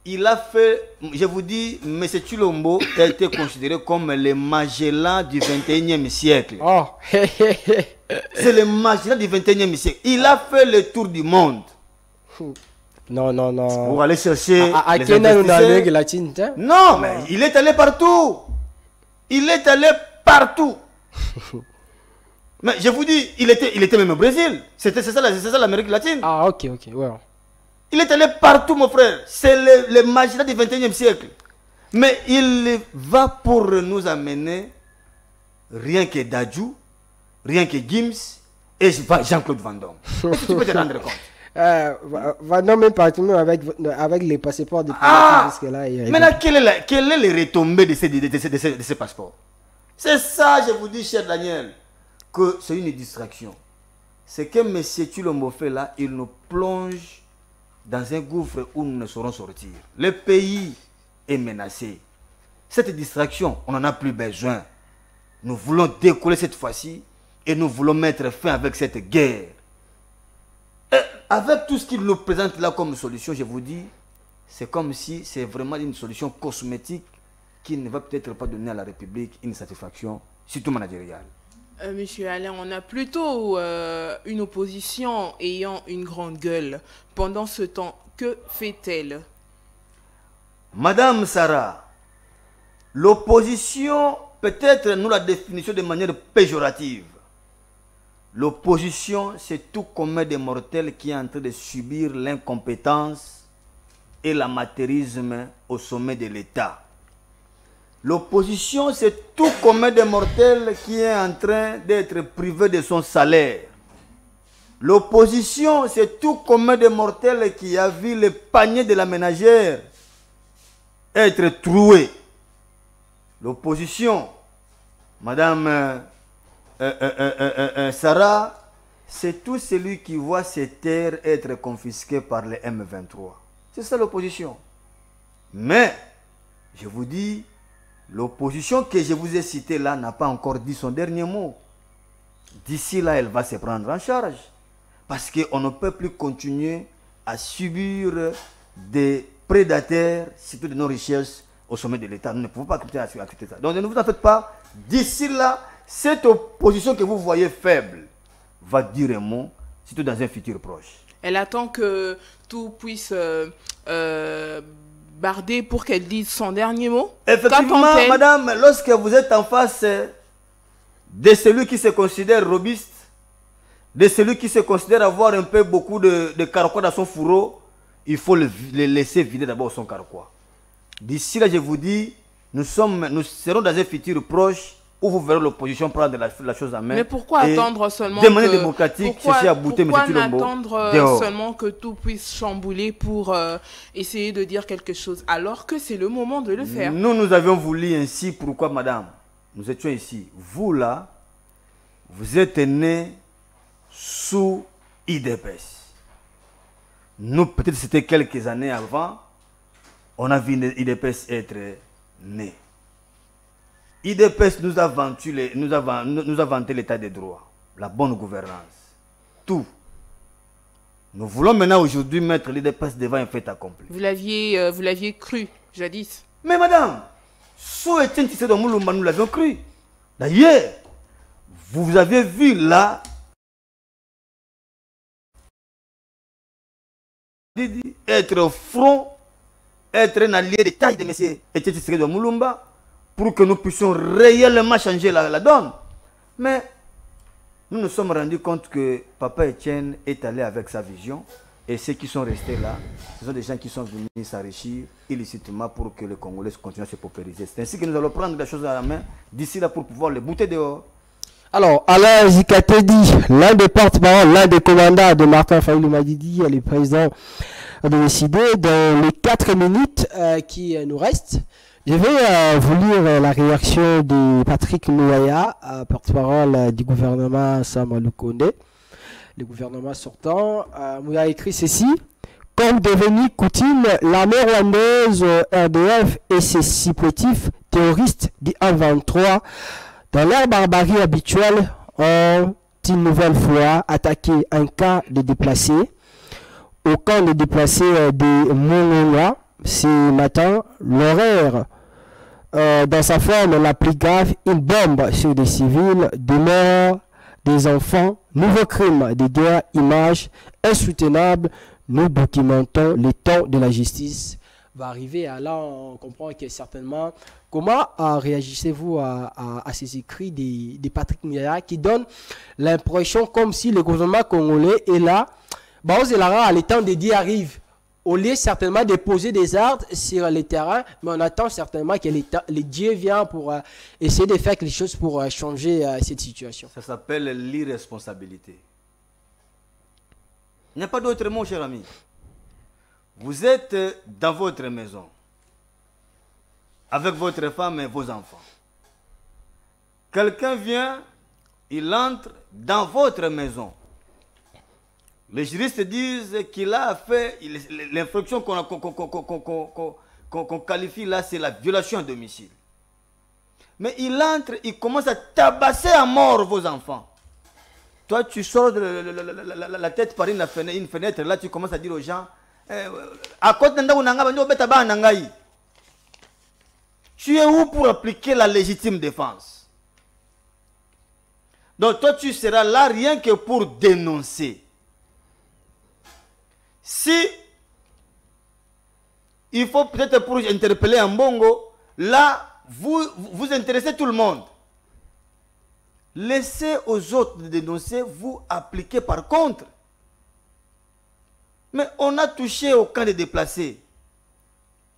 il a fait, je vous dis, M. Tshilombo a été considéré comme le Magellan du 21e siècle. Oh. C'est le Magellan du 21e siècle. Il a fait le tour du monde. Non. Pour aller chercher à les Kenya ou en investisseurs. Amérique latine. Non, mais il est allé partout. Il est allé partout. Mais je vous dis, il était même au Brésil. C'est ça l'Amérique latine. Ah, ok, ouais. Il est allé partout, mon frère. C'est le Magellan du 21e siècle. Mais il va pour nous amener rien que Dadju, rien que Gims et Jean-Claude Van Damme. Est-ce que tu peux te rendre compte? Van Damme est parti même avec les passeports de là. Maintenant, quelle est les retombées de ces passeports? C'est ça, je vous dis, cher Daniel, que c'est une distraction. C'est que M. Tshilombo fait là, il nous plonge dans un gouffre où nous ne saurons sortir. Le pays est menacé. Cette distraction, on n'en a plus besoin. Nous voulons décoller cette fois-ci et nous voulons mettre fin avec cette guerre. Et avec tout ce qu'il nous présente là comme solution, je vous dis, c'est comme si c'est vraiment une solution cosmétique qui ne va peut-être pas donner à la République une satisfaction, surtout managériale. Monsieur Alain, on a plutôt une opposition ayant une grande gueule. Pendant ce temps, que fait-elle? Madame Sarah, l'opposition, peut-être nous la définissons de manière péjorative. L'opposition, c'est tout commun des mortels qui est en train de subir l'incompétence et l'amateurisme au sommet de l'État. L'opposition, c'est tout commun des mortels qui est en train d'être privé de son salaire. L'opposition, c'est tout commun des mortels qui a vu le panier de la ménagère être troué. L'opposition, Madame Sarah, c'est tout celui qui voit ses terres être confisquées par les M23. C'est ça l'opposition. Mais, je vous dis, l'opposition que je vous ai citée là n'a pas encore dit son dernier mot. D'ici là, elle va se prendre en charge. Parce qu'on ne peut plus continuer à subir des prédateurs, surtout de nos richesses, au sommet de l'État. Nous ne pouvons pas accepter ça. Donc ne vous en faites pas. D'ici là, cette opposition que vous voyez faible va dire un mot, surtout dans un futur proche. Elle attend que tout puisse barder pour qu'elle dise son dernier mot. Effectivement, madame, lorsque vous êtes en face de celui qui se considère robuste, de celui qui se considère avoir un peu beaucoup de carquois dans son fourreau, il faut le laisser vider d'abord son carquois. D'ici là, je vous dis, nous serons dans un futur proche où vous verrez l'opposition prendre la chose en main. Mais pourquoi attendre seulement de manière démocratique, chercher à bouter M. Tshilombo attendre seulement que tout puisse chambouler pour essayer de dire quelque chose, alors que c'est le moment de le faire? Nous avions voulu ainsi. Pourquoi, madame? Nous étions ici. Vous, là, vous êtes nés sous IDPS. Nous, peut-être c'était quelques années avant, on a vu IDPS être né. IDPS nous a vanté l'état de droit, la bonne gouvernance, tout. Nous voulons maintenant aujourd'hui mettre l'IDPS devant un fait accompli. Vous l'aviez cru jadis. Mais madame, sous Etienne Tshisekedi Moulumba, nous l'avions cru. D'ailleurs, vous avez vu là être au front, être un allié de taille de M. Etienne Tshisekedi Moulumba, pour que nous puissions réellement changer la donne. Mais nous nous sommes rendus compte que Papa Etienne est allé avec sa vision, et ceux qui sont restés là, ce sont des gens qui sont venus s'enrichir illicitement pour que les Congolais continuent à se paupériser. C'est ainsi que nous allons prendre les choses à la main d'ici là pour pouvoir les bouter dehors. Alors, Alain Zikatedi, l'un des porte-parole, l'un des commandants de Martin Fayulu Madidi, le président de décider dans les 4 minutes qui nous restent. Je vais vous lire la réaction de Patrick Mouaya, porte-parole du gouvernement Samalou Kondé, le gouvernement sortant. Mouaya écrit ceci: comme devenu coutume, l'armée rwandaise, RDF et ses supplétifs terroristes du 1-23, dans leur barbarie habituelle, ont une nouvelle fois attaqué un camp de déplacés. Au camp de déplacés de Mongonga, ce matin, l'horreur dans sa forme la plus grave, une bombe sur des civils, des morts, des enfants, nouveau crime de guerre, images insoutenables. Nous documentons le temps de la justice va arriver. Alors on comprend que certainement, comment réagissez-vous à ces écrits de Patrick Mouaya qui donnent l'impression comme si le gouvernement congolais est là, le temps de dire arrive, au lieu certainement de poser des ordres sur le terrain, mais on attend certainement que les dieux viennent pour essayer de faire quelque chose pour changer cette situation. Ça s'appelle l'irresponsabilité. Il n'y a pas d'autre mot, cher ami. Vous êtes dans votre maison, avec votre femme et vos enfants. Quelqu'un vient, il entre dans votre maison. Les juristes disent qu'il a fait l'infraction qu'on qualifie là, c'est la violation à domicile. Mais il entre, il commence à tabasser à mort vos enfants. Toi, tu sors de la tête par une fenêtre, là tu commences à dire aux gens, tu es où pour appliquer la légitime défense? Donc toi, tu seras là rien que pour dénoncer. Si il faut peut-être pour interpeller un bongo, là, vous intéressez tout le monde. Laissez aux autres de dénoncer, vous appliquez par contre. Mais on a touché au camp des déplacés.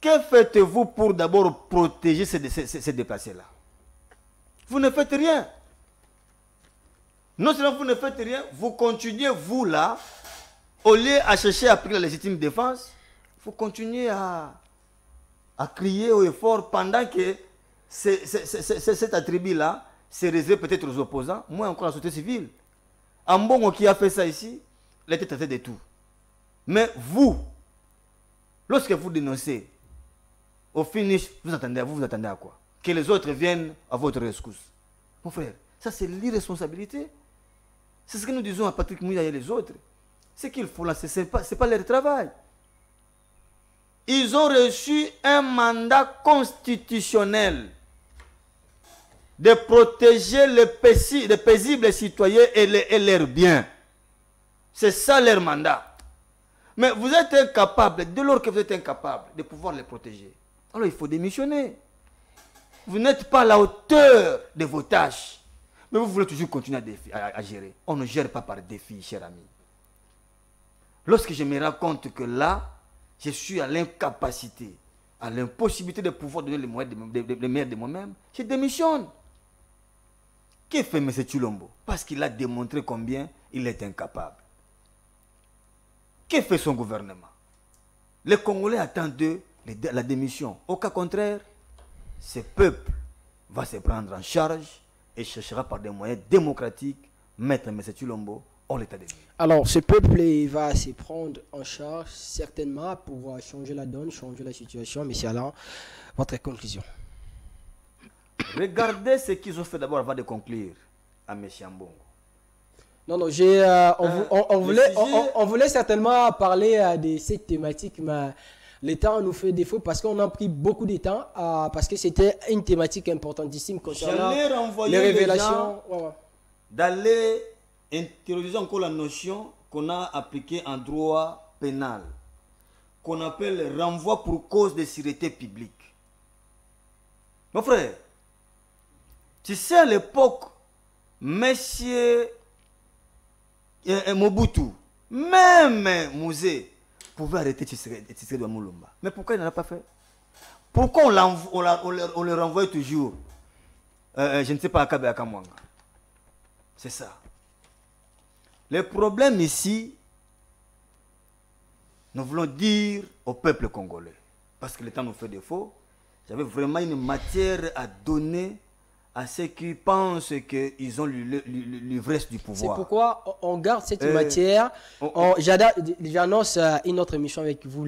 Que faites-vous pour d'abord protéger ces déplacés-là? Vous ne faites rien. Non seulement vous ne faites rien, vous continuez, vous là, au lieu à chercher à appliquer la légitime défense, vous continuez à crier au effort pendant que cet attribut-là c'est réservé peut-être aux opposants, moins encore à la société civile. Ambongo qui a fait ça ici, il était traité de tout. Mais vous, lorsque vous dénoncez, au finish, vous attendez à quoi? Que les autres viennent à votre rescousse. Mon frère, ça c'est l'irresponsabilité. C'est ce que nous disons à Patrick Mouaya et les autres. Ce qu'il faut là, ce n'est pas leur travail. Ils ont reçu un mandat constitutionnel de protéger les paisibles citoyens et leurs biens. C'est ça leur mandat. Mais vous êtes incapable, dès lors que vous êtes incapable de pouvoir les protéger, alors il faut démissionner. Vous n'êtes pas à la hauteur de vos tâches. Mais vous voulez toujours continuer à gérer. On ne gère pas par défi, cher ami. Lorsque je me rends compte que là, je suis à l'incapacité à l'impossibilité de pouvoir donner les moyens de meilleurs de moi-même, je démissionne. Qu'est-ce que fait M. Tshilombo? Parce qu'il a démontré combien il est incapable. Qu'est-ce que fait son gouvernement? Les Congolais attendent d'eux la démission. Au cas contraire, ce peuple va se prendre en charge et cherchera par des moyens démocratiques mettre M. Tshilombo hors l'état de nuire. Alors, ce peuple il va se prendre en charge certainement pour changer la donne, changer la situation. Monsieur Alain, votre conclusion? Regardez ce qu'ils ont fait d'abord avant de conclure à M. Mbongo. Non, non, on voulait certainement parler de cette thématique, mais le temps nous fait défaut parce qu'on a pris beaucoup de temps, parce que c'était une thématique importantissime concernant les révélations. D'aller interroger encore la notion qu'on a appliquée en droit pénal, qu'on appelle renvoi pour cause de sécurité publique. Mon frère, tu sais à l'époque, monsieur Mobutu, même Mouzé, pouvait arrêter Tshisekedi de Moulumba. Mais pourquoi il n'en a pas fait? Pourquoi on le renvoie toujours je ne sais pas, à Kabe Akamwanga? C'est ça. Le problème ici, nous voulons dire au peuple congolais, parce que le temps nous fait défaut, j'avais vraiment une matière à donner à ceux qui pensent qu'ils ont l'ivresse du pouvoir. C'est pourquoi on garde cette matière. J'annonce une autre émission avec vous.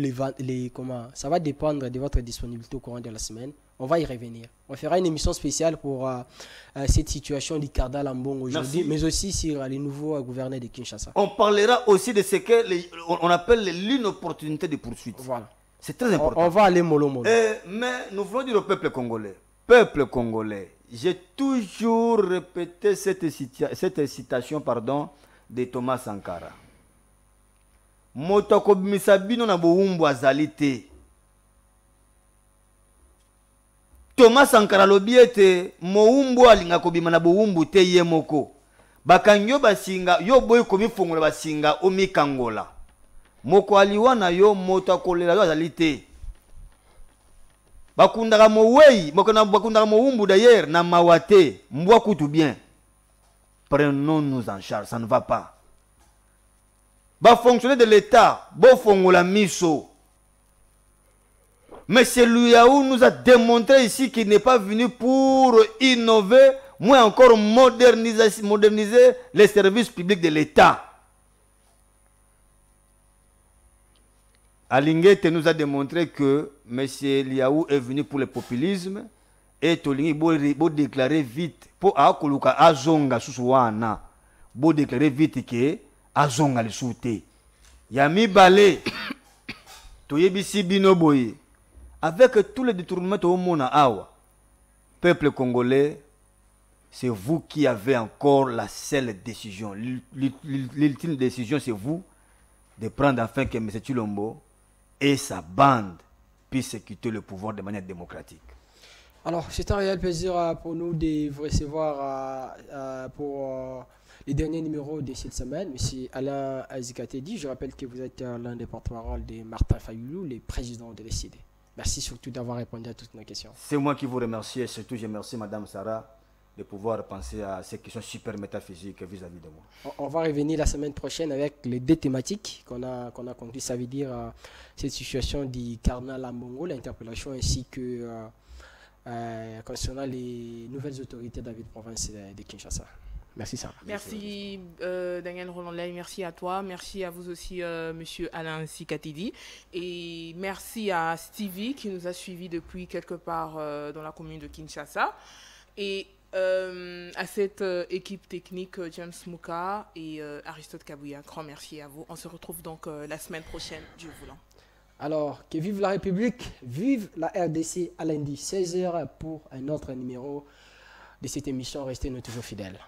Comment, ça va dépendre de votre disponibilité au courant de la semaine. On va y revenir. On fera une émission spéciale pour cette situation d'Icarda Lambong aujourd'hui, mais aussi sur les nouveaux gouverneurs de Kinshasa. On parlera aussi de ce qu'on appelle l'inopportunité de poursuite. Voilà. C'est très important. On va aller mollo mollo. Mais nous voulons dire au peuple congolais. Peuple congolais, j'ai toujours répété cette citation de Thomas Sankara. Motoko misabino na boumbu azalite. Thomas Sankara lobiete moumbu alinga kobima na boumbu te yemoko. Bakangyo basinga yo boy komi fongola basinga omi kangola. Moko aliwana yo motoko lela yo azalite. Bakundaka mowei, bakundaka moumbu d'ailleurs, na mawate, mboa koutou bien. Prenons-nous en charge, ça ne va pas. Fonctionnaire de l'État, fongola miso. Mais Luyaou nous a démontré ici qu'il n'est pas venu pour innover, moins encore moderniser les services publics de l'État. Alingete nous a démontré que M. Liaou est venu pour le populisme et Tolingi bo déclarer vite pour akoluka azonga suswana bo déclarer vite que azonga le souté yami balé toyebisi bino boye avec tous les détournements au mona awa peuple congolais, c'est vous qui avez encore la seule décision, l'ultime décision, c'est vous de prendre enfin que M. Tshilombo et sa bande puissent quitter le pouvoir de manière démocratique. Alors, c'est un réel plaisir pour nous de vous recevoir pour les derniers numéros de cette semaine. Monsieur Alain Azikatedi, je rappelle que vous êtes l'un des porte-parole de Martin Fayoulou, le président de l'ECD. Merci surtout d'avoir répondu à toutes nos questions. C'est moi qui vous remercie et surtout je remercie Madame Sarah de pouvoir penser à ces questions super métaphysiques vis-à-vis de moi. On va revenir la semaine prochaine avec les deux thématiques qu'on a conclues. Ça veut dire cette situation du cardinal Lambongo, l'interpellation ainsi que concernant les nouvelles autorités de la ville province de Kinshasa. Merci Sarah. Merci Daniel Roland-Lay, merci à toi, merci à vous aussi Monsieur Alain Sikatidi et merci à Stevie qui nous a suivis depuis quelque part dans la commune de Kinshasa et à cette équipe technique James Mouka et Aristote Kabouya. Grand merci à vous. On se retrouve donc la semaine prochaine, Dieu voulant. Alors, que vive la République, vive la RDC à lundi 16h pour un autre numéro de cette émission. Restez-nous toujours fidèles.